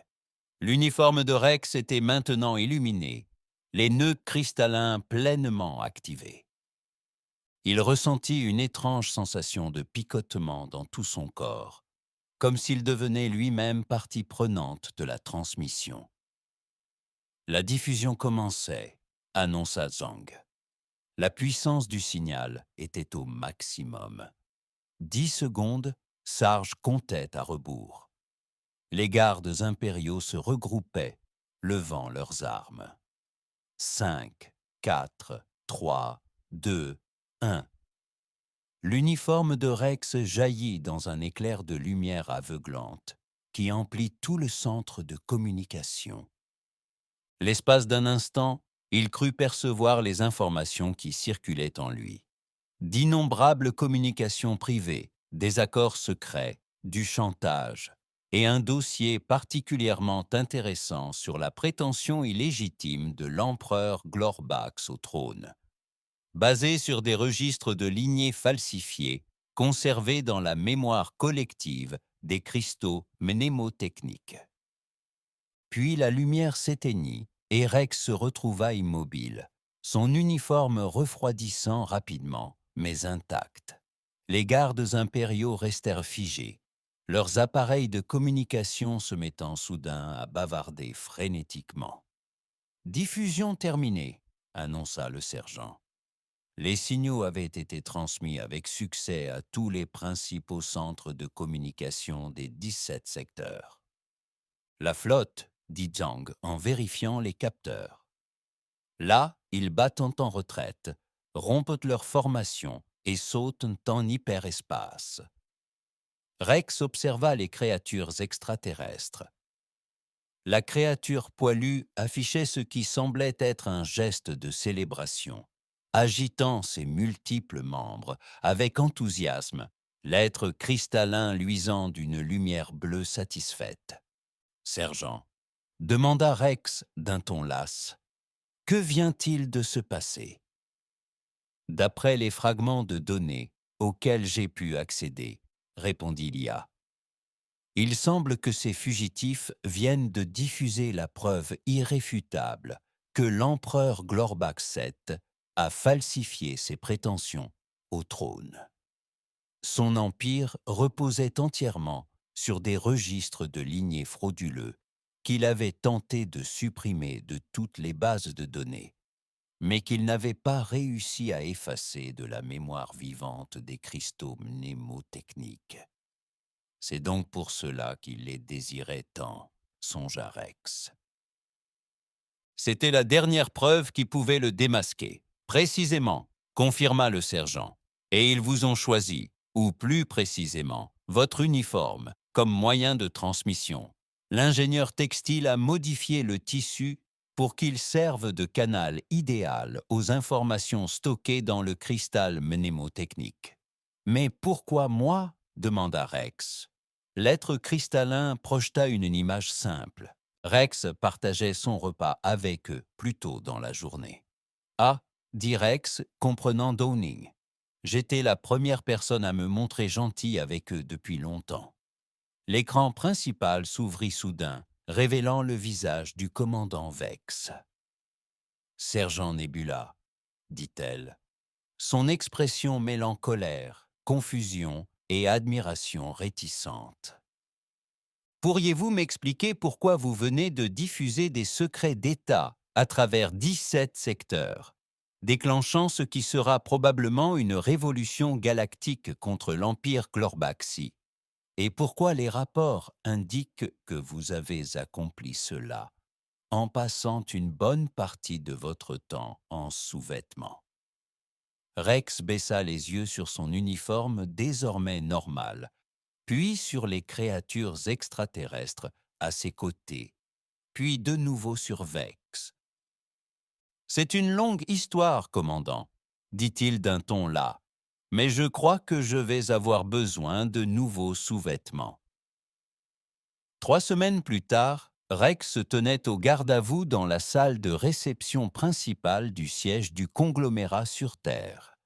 L'uniforme de Rex était maintenant illuminé, les nœuds cristallins pleinement activés. Il ressentit une étrange sensation de picotement dans tout son corps, comme s'il devenait lui-même partie prenante de la transmission. La diffusion commençait, annonça Zhang. La puissance du signal était au maximum. 10 secondes, Sarge comptait à rebours. Les gardes impériaux se regroupaient, levant leurs armes. 5, 4, 3, 2, 1. L'uniforme de Rex jaillit dans un éclair de lumière aveuglante qui emplit tout le centre de communication. L'espace d'un instant, il crut percevoir les informations qui circulaient en lui. D'innombrables communications privées, des accords secrets, du chantage, et un dossier particulièrement intéressant sur la prétention illégitime de l'empereur Glorbax au trône, basé sur des registres de lignées falsifiés conservés dans la mémoire collective des cristaux mnémotechniques. Puis la lumière s'éteignit et Rex se retrouva immobile, son uniforme refroidissant rapidement, mais intact. Les gardes impériaux restèrent figés, leurs appareils de communication se mettant soudain à bavarder frénétiquement. « Diffusion terminée », annonça le sergent. Les signaux avaient été transmis avec succès à tous les principaux centres de communication des 17 secteurs. La flotte, dit Zhang en vérifiant les capteurs. Là, ils battent en retraite, rompent leur formation et sautent en hyperespace. Rex observa les créatures extraterrestres. La créature poilue affichait ce qui semblait être un geste de célébration, agitant ses multiples membres avec enthousiasme, l'être cristallin luisant d'une lumière bleue satisfaite. « Sergent, » demanda Rex d'un ton las, « que vient-il de se passer ?» D'après les fragments de données auxquels j'ai pu accéder, répondit l'IA. Il semble que ces fugitifs viennent de diffuser la preuve irréfutable que l'empereur Glorbax VII a falsifié ses prétentions au trône. Son empire reposait entièrement sur des registres de lignées frauduleux qu'il avait tenté de supprimer de toutes les bases de données, mais qu'il n'avait pas réussi à effacer de la mémoire vivante des cristaux mnémotechniques. C'est donc pour cela qu'il les désirait tant, songea Rex. C'était la dernière preuve qui pouvait le démasquer. Précisément, confirma le sergent. Et ils vous ont choisi, ou plus précisément, votre uniforme, comme moyen de transmission. L'ingénieur textile a modifié le tissu pour qu'il serve de canal idéal aux informations stockées dans le cristal mnémotechnique. Mais pourquoi moi ? Demanda Rex. L'être cristallin projeta une image simple. Rex partageait son repas avec eux plus tôt dans la journée. « Ah, dit Rex, comprenant Downing. J'étais la première personne à me montrer gentil avec eux depuis longtemps. » L'écran principal s'ouvrit soudain, révélant le visage du commandant Vex. « Sergent Nebula, » dit-elle. Son expression mêlant colère, confusion et admiration réticente. « Pourriez-vous m'expliquer pourquoi vous venez de diffuser des secrets d'État à travers 17 secteurs, déclenchant ce qui sera probablement une révolution galactique contre l'Empire Glorbaxi? Et pourquoi les rapports indiquent que vous avez accompli cela en passant une bonne partie de votre temps en sous-vêtements? » Rex baissa les yeux sur son uniforme désormais normal, puis sur les créatures extraterrestres à ses côtés, puis de nouveau sur Vex. « C'est une longue histoire, commandant, » dit-il d'un ton las, « mais je crois que je vais avoir besoin de nouveaux sous-vêtements. » 3 semaines plus tard, Rex se tenait au garde-à-vous dans la salle de réception principale du siège du conglomérat sur Terre.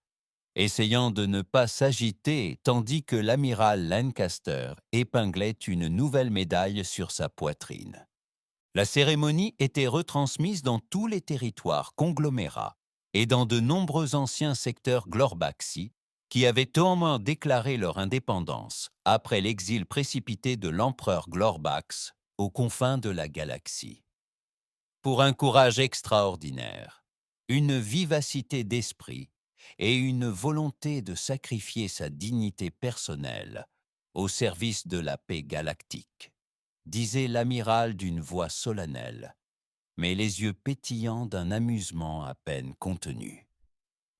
essayant de ne pas s'agiter tandis que l'amiral Lancaster épinglait une nouvelle médaille sur sa poitrine. La cérémonie était retransmise dans tous les territoires conglomérats et dans de nombreux anciens secteurs glorbaxi qui avaient néanmoins déclaré leur indépendance après l'exil précipité de l'empereur Glorbax aux confins de la galaxie. Pour un courage extraordinaire, une vivacité d'esprit et une volonté de sacrifier sa dignité personnelle au service de la paix galactique, disait l'amiral d'une voix solennelle, mais les yeux pétillants d'un amusement à peine contenu.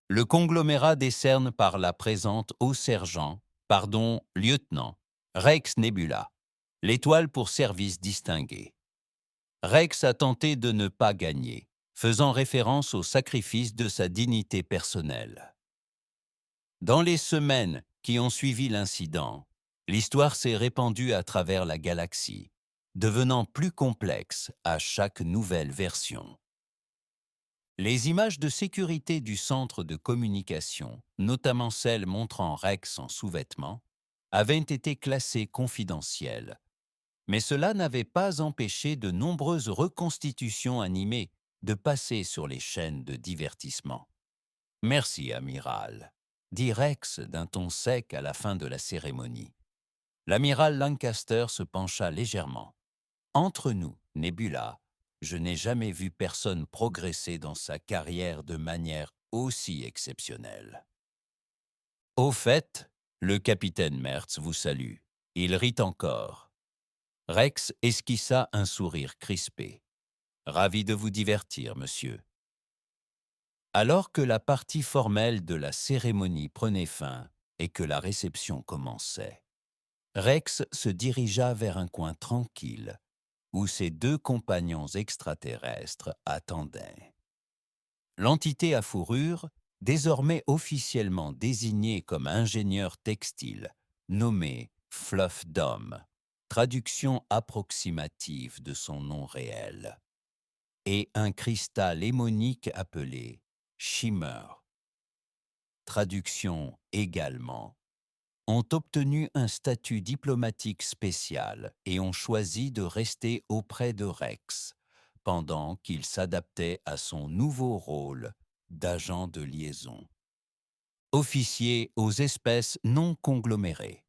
Le conglomérat décerne par la présente au sergent, lieutenant, Rex Nebula, l'étoile pour service distingué. Rex a tenté de ne pas gagner, faisant référence au sacrifice de sa dignité personnelle. Dans les semaines qui ont suivi l'incident, l'histoire s'est répandue à travers la galaxie, devenant plus complexe à chaque nouvelle version. Les images de sécurité du centre de communication, notamment celles montrant Rex en sous-vêtements, avaient été classées confidentielles. Mais cela n'avait pas empêché de nombreuses reconstitutions animées de passer sur les chaînes de divertissement. « Merci, amiral », dit Rex d'un ton sec à la fin de la cérémonie. L'amiral Lancaster se pencha légèrement. « Entre nous, Nebula, je n'ai jamais vu personne progresser dans sa carrière de manière aussi exceptionnelle. » Au fait, le capitaine Mertz vous salue. Il rit encore. Rex esquissa un sourire crispé. « Ravi de vous divertir, monsieur. » Alors que la partie formelle de la cérémonie prenait fin et que la réception commençait, Rex se dirigea vers un coin tranquille où ses deux compagnons extraterrestres attendaient. L'entité à fourrure, désormais officiellement désignée comme ingénieur textile, nommé Fluff Dome, traduction approximative de son nom réel, et un cristal hémonique appelé Shimmer, traduction également, ont obtenu un statut diplomatique spécial et ont choisi de rester auprès de Rex pendant qu'il s'adaptait à son nouveau rôle d'agent de liaison. Officier aux espèces non conglomérées.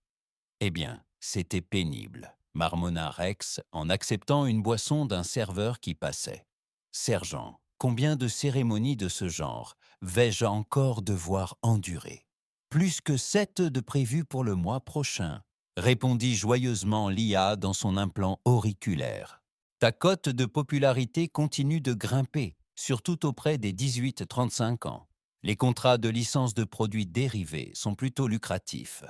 Eh bien, c'était pénible, marmonna Rex en acceptant une boisson d'un serveur qui passait. Sergent, combien de cérémonies de ce genre vais-je encore devoir endurer? Plus que 7 de prévues pour le mois prochain, répondit joyeusement l'IA dans son implant auriculaire. Ta cote de popularité continue de grimper, surtout auprès des 18-35 ans. Les contrats de licence de produits dérivés sont plutôt lucratifs.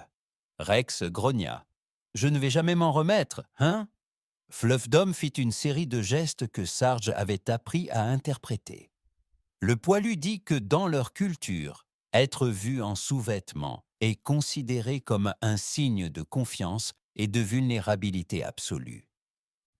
Rex grogna. Je ne vais jamais m'en remettre, hein? Fluffdom fit une série de gestes que Sarge avait appris à interpréter. Le poilu dit que dans leur culture, être vu en sous-vêtements est considéré comme un signe de confiance et de vulnérabilité absolue.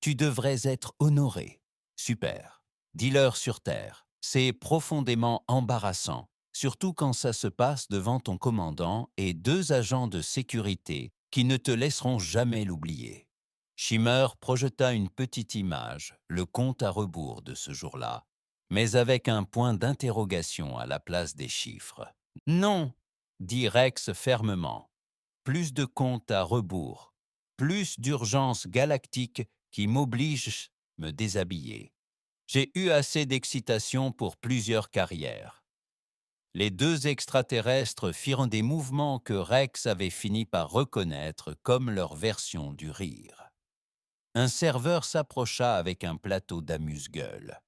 Tu devrais être honoré. Super. Dis-leur sur Terre. C'est profondément embarrassant, surtout quand ça se passe devant ton commandant et 2 agents de sécurité qui ne te laisseront jamais l'oublier. Shimmer projeta une petite image, le compte à rebours de ce jour-là, mais avec un point d'interrogation à la place des chiffres. « Non !» dit Rex fermement. « Plus de compte à rebours, plus d'urgence galactique qui m'oblige à me déshabiller. J'ai eu assez d'excitation pour plusieurs carrières. » Les 2 extraterrestres firent des mouvements que Rex avait fini par reconnaître comme leur version du rire. Un serveur s'approcha avec un plateau d'amuse-gueule.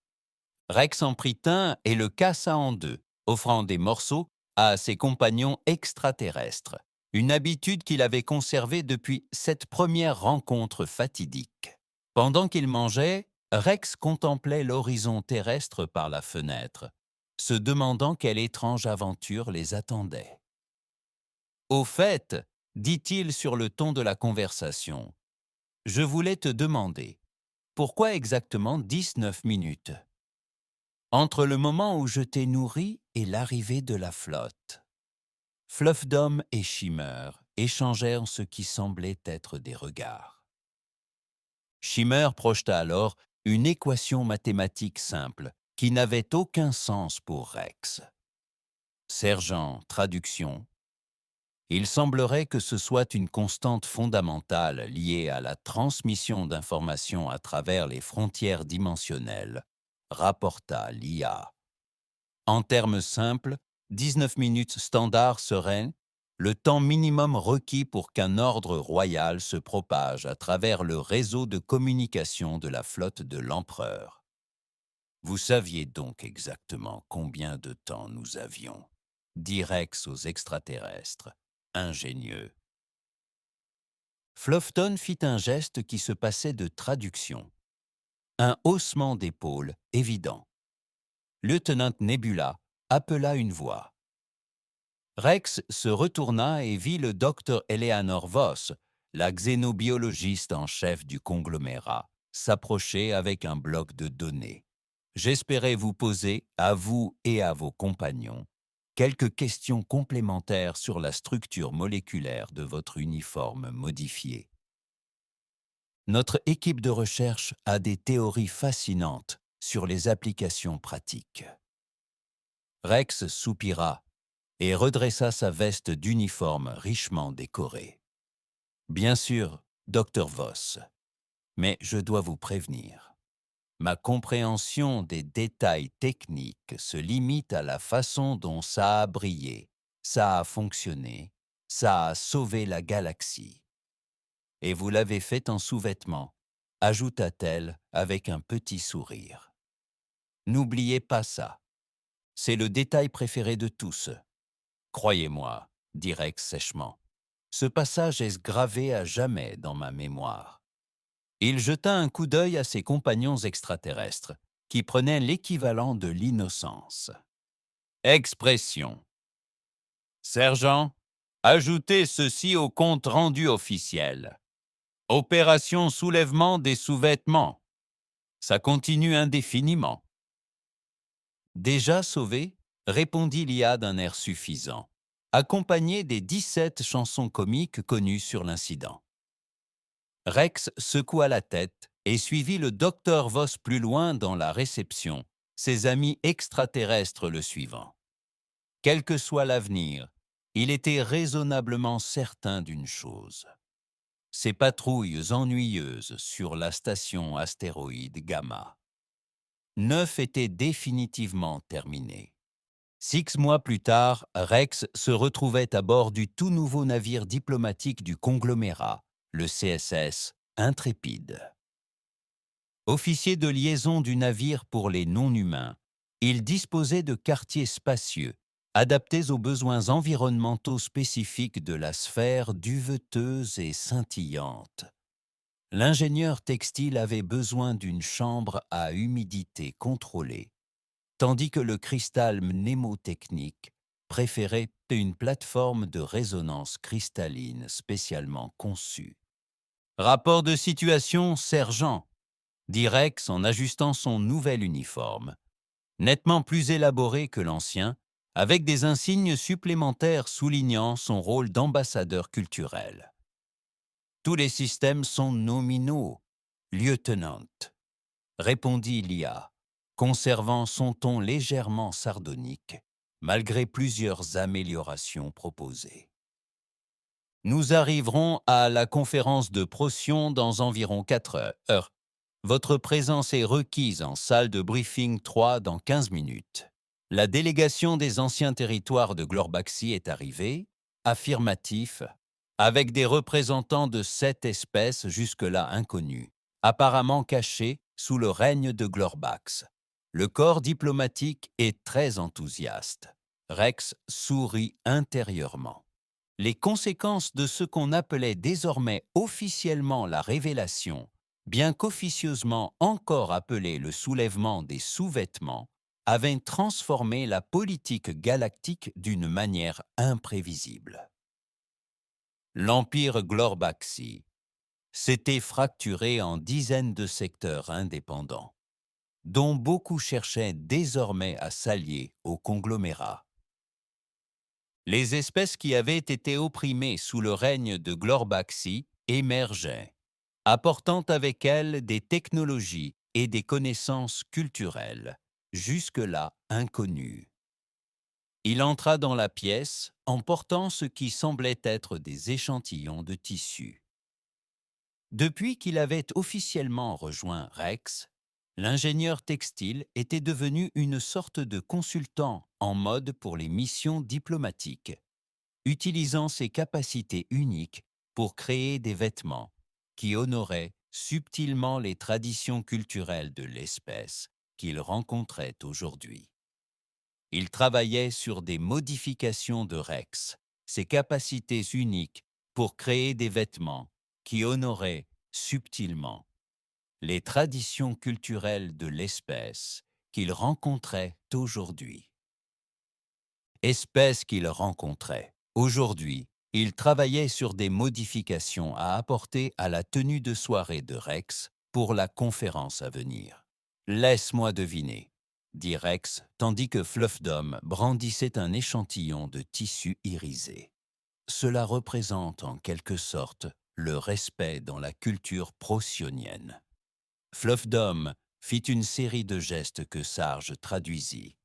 Rex en prit un et le cassa en 2, offrant des morceaux à ses compagnons extraterrestres, une habitude qu'il avait conservée depuis cette première rencontre fatidique. Pendant qu'il mangeait, Rex contemplait l'horizon terrestre par la fenêtre, se demandant quelle étrange aventure les attendait. « Au fait, dit-il sur le ton de la conversation, je voulais te demander, pourquoi exactement 19 minutes ? Entre le moment où je t'ai nourri et l'arrivée de la flotte. Fluffdom et Shimmer échangèrent ce qui semblait être des regards. Shimmer projeta alors une équation mathématique simple qui n'avait aucun sens pour Rex. Sergent, traduction. Il semblerait que ce soit une constante fondamentale liée à la transmission d'informations à travers les frontières dimensionnelles, rapporta l'IA. En termes simples, 19 minutes standard seraient le temps minimum requis pour qu'un ordre royal se propage à travers le réseau de communication de la flotte de l'empereur. Vous saviez donc exactement combien de temps nous avions, dit Rex aux extraterrestres, ingénieux. Fluffton fit un geste qui se passait de traduction. Un haussement d'épaules évident. Lieutenant Nebula appela une voix. Rex se retourna et vit le docteur Eleanor Voss, la xénobiologiste en chef du conglomérat, s'approcher avec un bloc de données. J'espérais vous poser, à vous et à vos compagnons, quelques questions complémentaires sur la structure moléculaire de votre uniforme modifié. Notre équipe de recherche a des théories fascinantes sur les applications pratiques. Rex soupira et redressa sa veste d'uniforme richement décorée. Bien sûr, Dr. Voss, mais je dois vous prévenir. Ma compréhension des détails techniques se limite à la façon dont ça a brillé, ça a fonctionné, ça a sauvé la galaxie. Et vous l'avez fait en sous-vêtements, ajouta-t-elle avec un petit sourire. N'oubliez pas ça. C'est le détail préféré de tous. Croyez-moi, dit Rex sèchement, ce passage est gravé à jamais dans ma mémoire. Il jeta un coup d'œil à ses compagnons extraterrestres, qui prenaient l'équivalent de l'innocence. Expression. Sergent, ajoutez ceci au compte rendu officiel. Opération soulèvement des sous-vêtements. Ça continue indéfiniment. Déjà sauvé, répondit l'IA d'un air suffisant, accompagné des 17 chansons comiques connues sur l'incident. Rex secoua la tête et suivit le docteur Voss plus loin dans la réception, ses amis extraterrestres le suivant. Quel que soit l'avenir, il était raisonnablement certain d'une chose. Ces patrouilles ennuyeuses sur la station astéroïde Gamma. 9 étaient définitivement terminées. 6 mois plus tard, Rex se retrouvait à bord du tout nouveau navire diplomatique du conglomérat, le CSS Intrépide. Officier de liaison du navire pour les non-humains, il disposait de quartiers spacieux, adaptés aux besoins environnementaux spécifiques de la sphère duveteuse et scintillante. L'ingénieur textile avait besoin d'une chambre à humidité contrôlée, tandis que le cristal mnémotechnique préférait une plateforme de résonance cristalline spécialement conçue. Rapport de situation, sergent, dit Rex en ajustant son nouvel uniforme, nettement plus élaboré que l'ancien, avec des insignes supplémentaires soulignant son rôle d'ambassadeur culturel. Tous les systèmes sont nominaux, lieutenant, répondit l'IA, conservant son ton légèrement sardonique, malgré plusieurs améliorations proposées. Nous arriverons à la conférence de Procyon dans environ 4 heures. Votre présence est requise en salle de briefing 3 dans 15 minutes. La délégation des anciens territoires de Glorbaxie est arrivée, affirmatif, avec des représentants de 7 espèces jusque-là inconnues, apparemment cachées sous le règne de Glorbax. Le corps diplomatique est très enthousiaste. Rex sourit intérieurement. Les conséquences de ce qu'on appelait désormais officiellement la révélation, bien qu'officieusement encore appelé le soulèvement des sous-vêtements, avaient transformé la politique galactique d'une manière imprévisible. L'empire Glorbaxie s'était fracturé en dizaines de secteurs indépendants, dont beaucoup cherchaient désormais à s'allier au conglomérat. Les espèces qui avaient été opprimées sous le règne de Glorbaxie émergeaient, apportant avec elles des technologies et des connaissances culturelles, jusque-là inconnues. Il entra dans la pièce en portant ce qui semblait être des échantillons de tissu. Depuis qu'il avait officiellement rejoint Rex, l'ingénieur textile était devenu une sorte de consultant en mode pour les missions diplomatiques, utilisant ses capacités uniques pour créer des vêtements qui honoraient subtilement les traditions culturelles de l'espèce qu'il rencontrait aujourd'hui. Il travaillait sur des modifications de Rex, ses capacités uniques pour créer des vêtements qui honoraient subtilement les traditions culturelles de l'espèce qu'il rencontrait aujourd'hui. Espèce qu'il rencontrait. Aujourd'hui, il travaillait sur des modifications à apporter à la tenue de soirée de Rex pour la conférence à venir. Laisse-moi deviner, dit Rex, tandis que Fluffdom brandissait un échantillon de tissu irisé. Cela représente en quelque sorte le respect dans la culture procyon. Fluffdom fit une série de gestes que Sarge traduisit.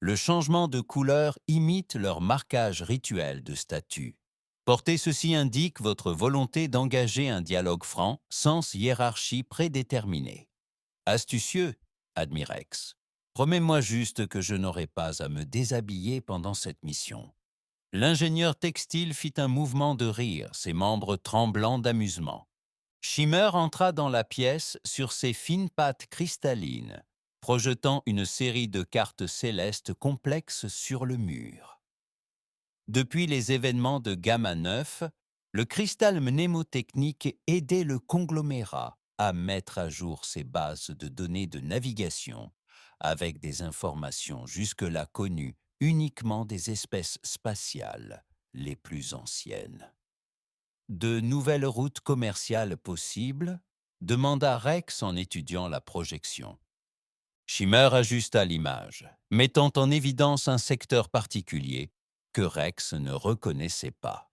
Le changement de couleur imite leur marquage rituel de statut. Porter ceci indique votre volonté d'engager un dialogue franc, sans hiérarchie prédéterminée. Astucieux, admit Rex. Promets-moi juste que je n'aurai pas à me déshabiller pendant cette mission. L'ingénieur textile fit un mouvement de rire, ses membres tremblants d'amusement. Shimmer entra dans la pièce sur ses fines pattes cristallines, projetant une série de cartes célestes complexes sur le mur. Depuis les événements de Gamma 9, le cristal mnémotechnique aidait le conglomérat à mettre à jour ses bases de données de navigation avec des informations jusque-là connues uniquement des espèces spatiales les plus anciennes. De nouvelles routes commerciales possibles demanda Rex en étudiant la projection. Shimmer ajusta l'image, mettant en évidence un secteur particulier que Rex ne reconnaissait pas.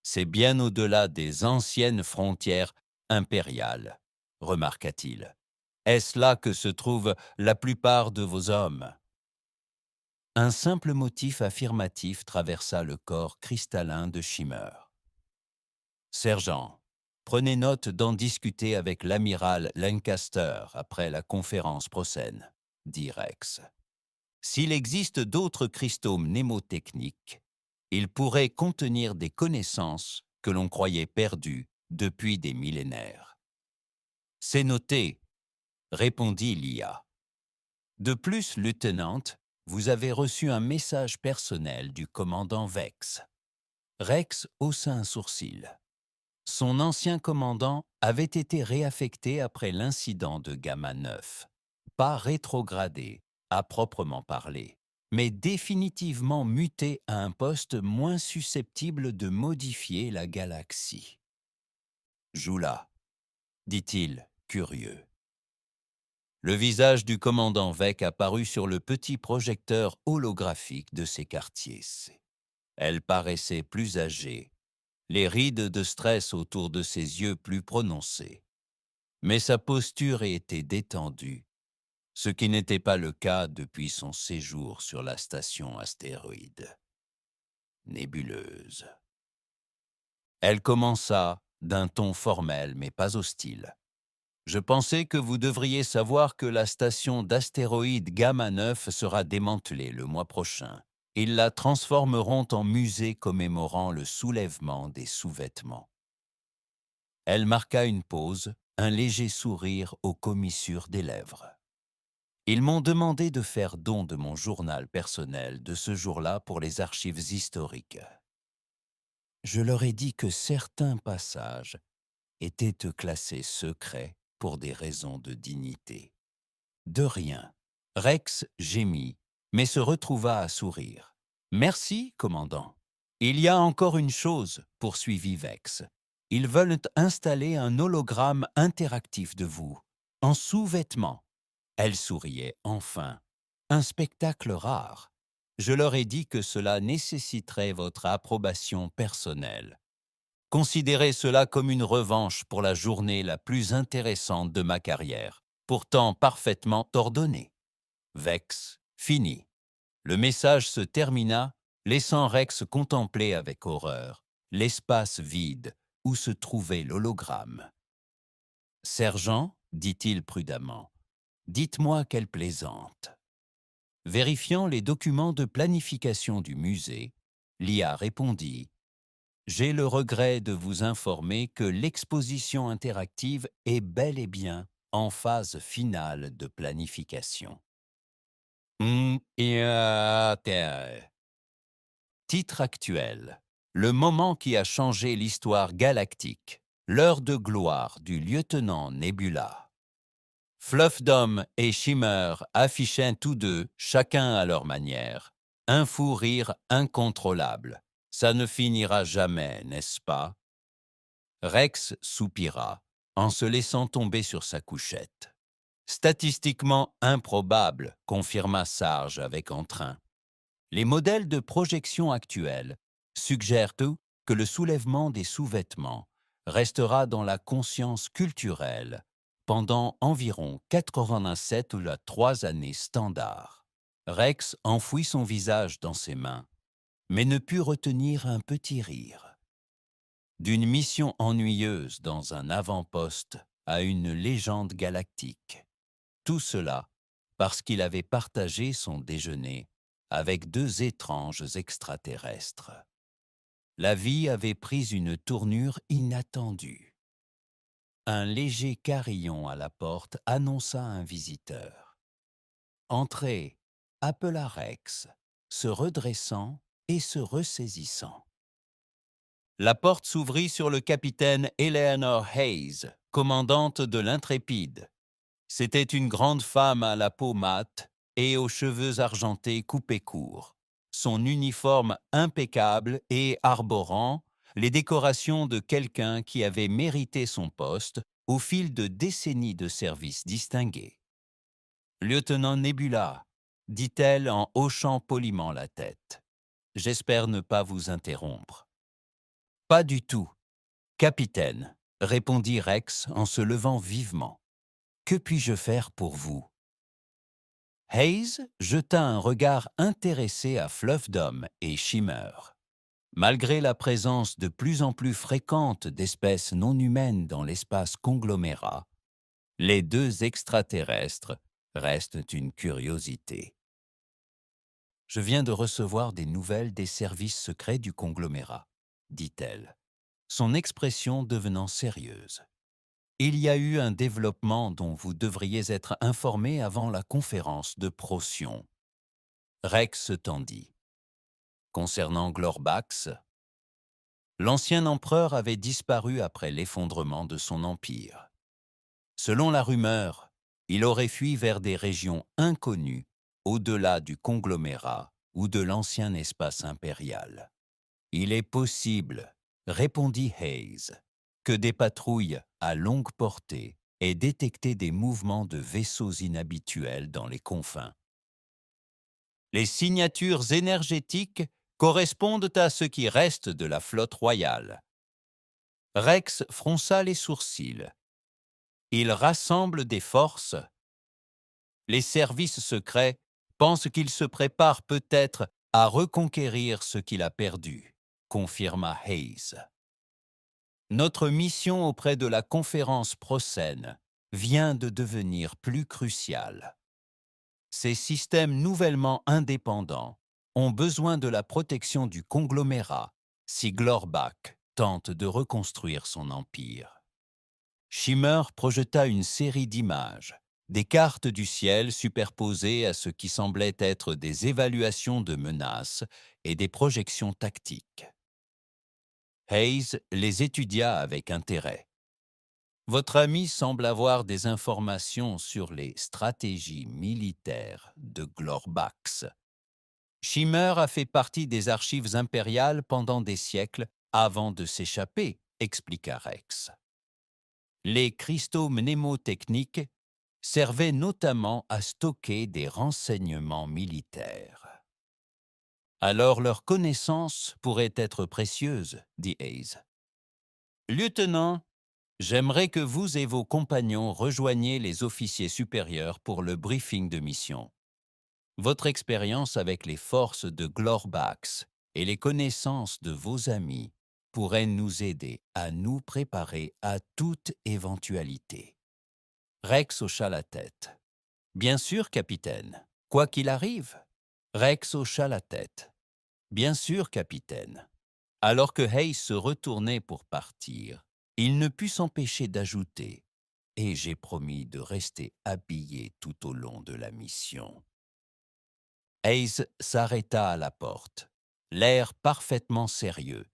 C'est bien au-delà des anciennes frontières impériales, remarqua-t-il. Est-ce là que se trouvent la plupart de vos hommes? Un simple motif affirmatif traversa le corps cristallin de Shimmer. Sergent, prenez note d'en discuter avec l'amiral Lancaster après la conférence prochaine, dit Rex. S'il existe d'autres cristaux mnémotechniques, ils pourraient contenir des connaissances que l'on croyait perdues depuis des millénaires. C'est noté, répondit l'IA. De plus, lieutenant, vous avez reçu un message personnel du commandant Vex. Rex haussa un sourcil. Son ancien commandant avait été réaffecté après l'incident de Gamma 9. Pas rétrogradé, à proprement parler, mais définitivement muté à un poste moins susceptible de modifier la galaxie. Joula, dit-il, curieux. Le visage du commandant Vec apparut sur le petit projecteur holographique de ses quartiers. Elle paraissait plus âgée, les rides de stress autour de ses yeux plus prononcées. Mais sa posture était détendue, ce qui n'était pas le cas depuis son séjour sur la station astéroïde. Nébuleuse. Elle commença d'un ton formel mais pas hostile. Je pensais que vous devriez savoir que la station d'astéroïdes Gamma 9 sera démantelée le mois prochain. Ils la transformeront en musée commémorant le soulèvement des sous-vêtements. Elle marqua une pause, un léger sourire aux commissures des lèvres. Ils m'ont demandé de faire don de mon journal personnel de ce jour-là pour les archives historiques. Je leur ai dit que certains passages étaient classés secrets pour des raisons de dignité. De rien. Rex gémit, mais se retrouva à sourire. « Merci, commandant. Il y a encore une chose, poursuivit Vex. Ils veulent installer un hologramme interactif de vous, en sous-vêtements. » Elle souriait enfin. Un spectacle rare. Je leur ai dit que cela nécessiterait votre approbation personnelle. Considérez cela comme une revanche pour la journée la plus intéressante de ma carrière, pourtant parfaitement ordonnée. Vex fini. Le message se termina, laissant Rex contempler avec horreur l'espace vide où se trouvait l'hologramme. « Sergent, dit-il prudemment, dites-moi qu'elle plaisante. » Vérifiant les documents de planification du musée, l'IA répondit « J'ai le regret de vous informer que l'exposition interactive est bel et bien en phase finale de planification. » Titre actuel. Le moment qui a changé l'histoire galactique. L'heure de gloire du lieutenant Nebula. Fluffdom et Shimmer affichaient tous deux, chacun à leur manière, un fou rire incontrôlable. Ça ne finira jamais, n'est-ce pas? Rex soupira, en se laissant tomber sur sa couchette. Statistiquement improbable, confirma Sarge avec entrain. Les modèles de projection actuels suggèrent eux, que le soulèvement des sous-vêtements restera dans la conscience culturelle pendant environ 87 ou 3 années standard. Rex enfouit son visage dans ses mains, mais ne put retenir un petit rire. D'une mission ennuyeuse dans un avant-poste à une légende galactique. Tout cela parce qu'il avait partagé son déjeuner avec 2 étranges extraterrestres. La vie avait pris une tournure inattendue. Un léger carillon à la porte annonça un visiteur. « Entrez » appela Rex, se redressant et se ressaisissant. La porte s'ouvrit sur le capitaine Eleanor Hayes, commandante de l'Intrépide. C'était une grande femme à la peau mate et aux cheveux argentés coupés courts, son uniforme impeccable et arborant les décorations de quelqu'un qui avait mérité son poste au fil de décennies de services distingués. « Lieutenant Nebula, » dit-elle en hochant poliment la tête. « J'espère ne pas vous interrompre. »« Pas du tout, capitaine, » répondit Rex en se levant vivement. « Que puis-je faire pour vous ?» Hayes jeta un regard intéressé à Fluffdom et Shimmer. Malgré la présence de plus en plus fréquente d'espèces non humaines dans l'espace conglomérat, les 2 extraterrestres restent une curiosité. « Je viens de recevoir des nouvelles des services secrets du conglomérat, » dit-elle, son expression devenant sérieuse. « Il y a eu un développement dont vous devriez être informé avant la conférence de Procyon. » Rex se tendit. « Concernant Glorbax, l'ancien empereur avait disparu après l'effondrement de son empire. Selon la rumeur, il aurait fui vers des régions inconnues au-delà du conglomérat ou de l'ancien espace impérial. Il est possible, répondit Hayes, que des patrouilles à longue portée aient détecté des mouvements de vaisseaux inhabituels dans les confins. Les signatures énergétiques correspondent à ce qui reste de la flotte royale. Rex fronça les sourcils. Il rassemble des forces. Les services secrets pensent qu'il se prépare peut-être à reconquérir ce qu'il a perdu, confirma Hayes. Notre mission auprès de la conférence Procyon vient de devenir plus cruciale. Ces systèmes nouvellement indépendants ont besoin de la protection du conglomérat si Glorbach tente de reconstruire son empire. Shimmer projeta une série d'images, des cartes du ciel superposées à ce qui semblait être des évaluations de menaces et des projections tactiques. Hayes les étudia avec intérêt. « Votre ami semble avoir des informations sur les stratégies militaires de Glorbax. Shimmer a fait partie des archives impériales pendant des siècles avant de s'échapper, » expliqua Rex. Les cristaux mnémotechniques servaient notamment à stocker des renseignements militaires. Alors leur connaissance pourrait être précieuse, dit Hayes. Lieutenant, j'aimerais que vous et vos compagnons rejoigniez les officiers supérieurs pour le briefing de mission. Votre expérience avec les forces de Glorbax et les connaissances de vos amis pourraient nous aider à nous préparer à toute éventualité. Rex hocha la tête. Bien sûr, capitaine. Quoi qu'il arrive. Rex hocha la tête. Bien sûr, capitaine. Alors que Hayes se retournait pour partir, il ne put s'empêcher d'ajouter « Et j'ai promis de rester habillé tout au long de la mission ». Hayes s'arrêta à la porte, l'air parfaitement sérieux,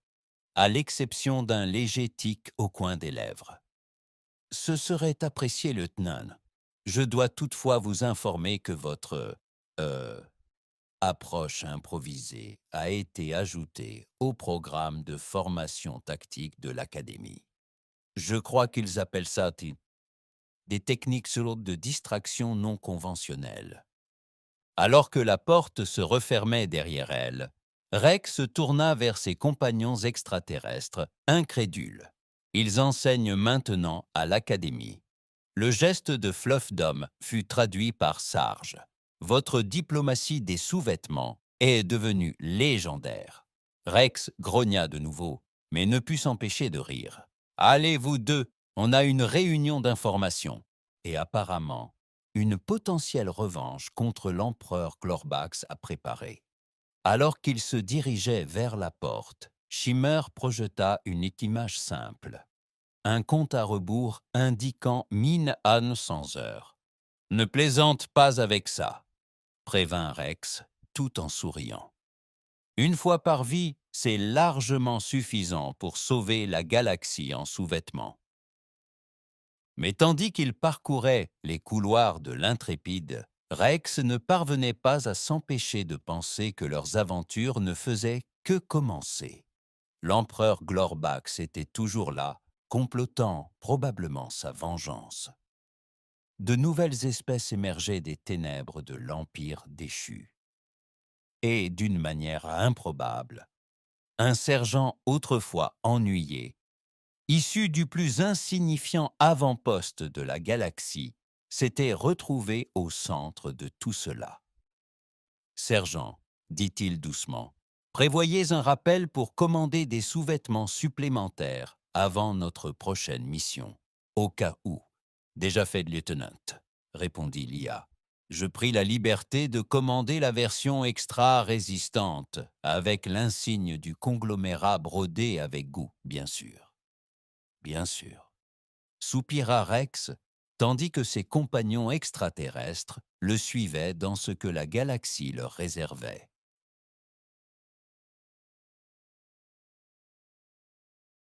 à l'exception d'un léger tic au coin des lèvres. « Ce serait apprécié, lieutenant. Je dois toutefois vous informer que votre approche improvisée a été ajoutée au programme de formation tactique de l'Académie. Je crois qu'ils appellent ça des techniques de distraction non conventionnelles. » Alors que la porte se refermait derrière elle, Rex se tourna vers ses compagnons extraterrestres, incrédules. Ils enseignent maintenant à l'Académie. Le geste de Fluffdom fut traduit par Sarge. Votre diplomatie des sous-vêtements est devenue légendaire. Rex grogna de nouveau, mais ne put s'empêcher de rire. Allez, vous deux, on a une réunion d'information. Et apparemment, une potentielle revanche contre l'empereur Glorbax à préparer. Alors qu'il se dirigeait vers la porte, Shimmer projeta une image simple. Un compte à rebours indiquant mine Anne sans heure. « Ne plaisante pas avec ça », prévint Rex, tout en souriant. Une fois par vie, c'est largement suffisant pour sauver la galaxie en sous-vêtements. Mais tandis qu'il parcourait les couloirs de l'Intrépide, Rex ne parvenait pas à s'empêcher de penser que leurs aventures ne faisaient que commencer. L'empereur Glorbax était toujours là, complotant probablement sa vengeance. De nouvelles espèces émergeaient des ténèbres de l'Empire déchu. Et, d'une manière improbable, un sergent autrefois ennuyé, issu du plus insignifiant avant-poste de la galaxie, s'était retrouvé au centre de tout cela. « Sergent, dit-il doucement, prévoyez un rappel pour commander des sous-vêtements supplémentaires avant notre prochaine mission, au cas où. »« Déjà fait, lieutenant, » répondit l'IA. « Je pris la liberté de commander la version extra-résistante, avec l'insigne du conglomérat brodé avec goût, bien sûr. » Bien sûr, soupira Rex, tandis que ses compagnons extraterrestres le suivaient dans ce que la galaxie leur réservait.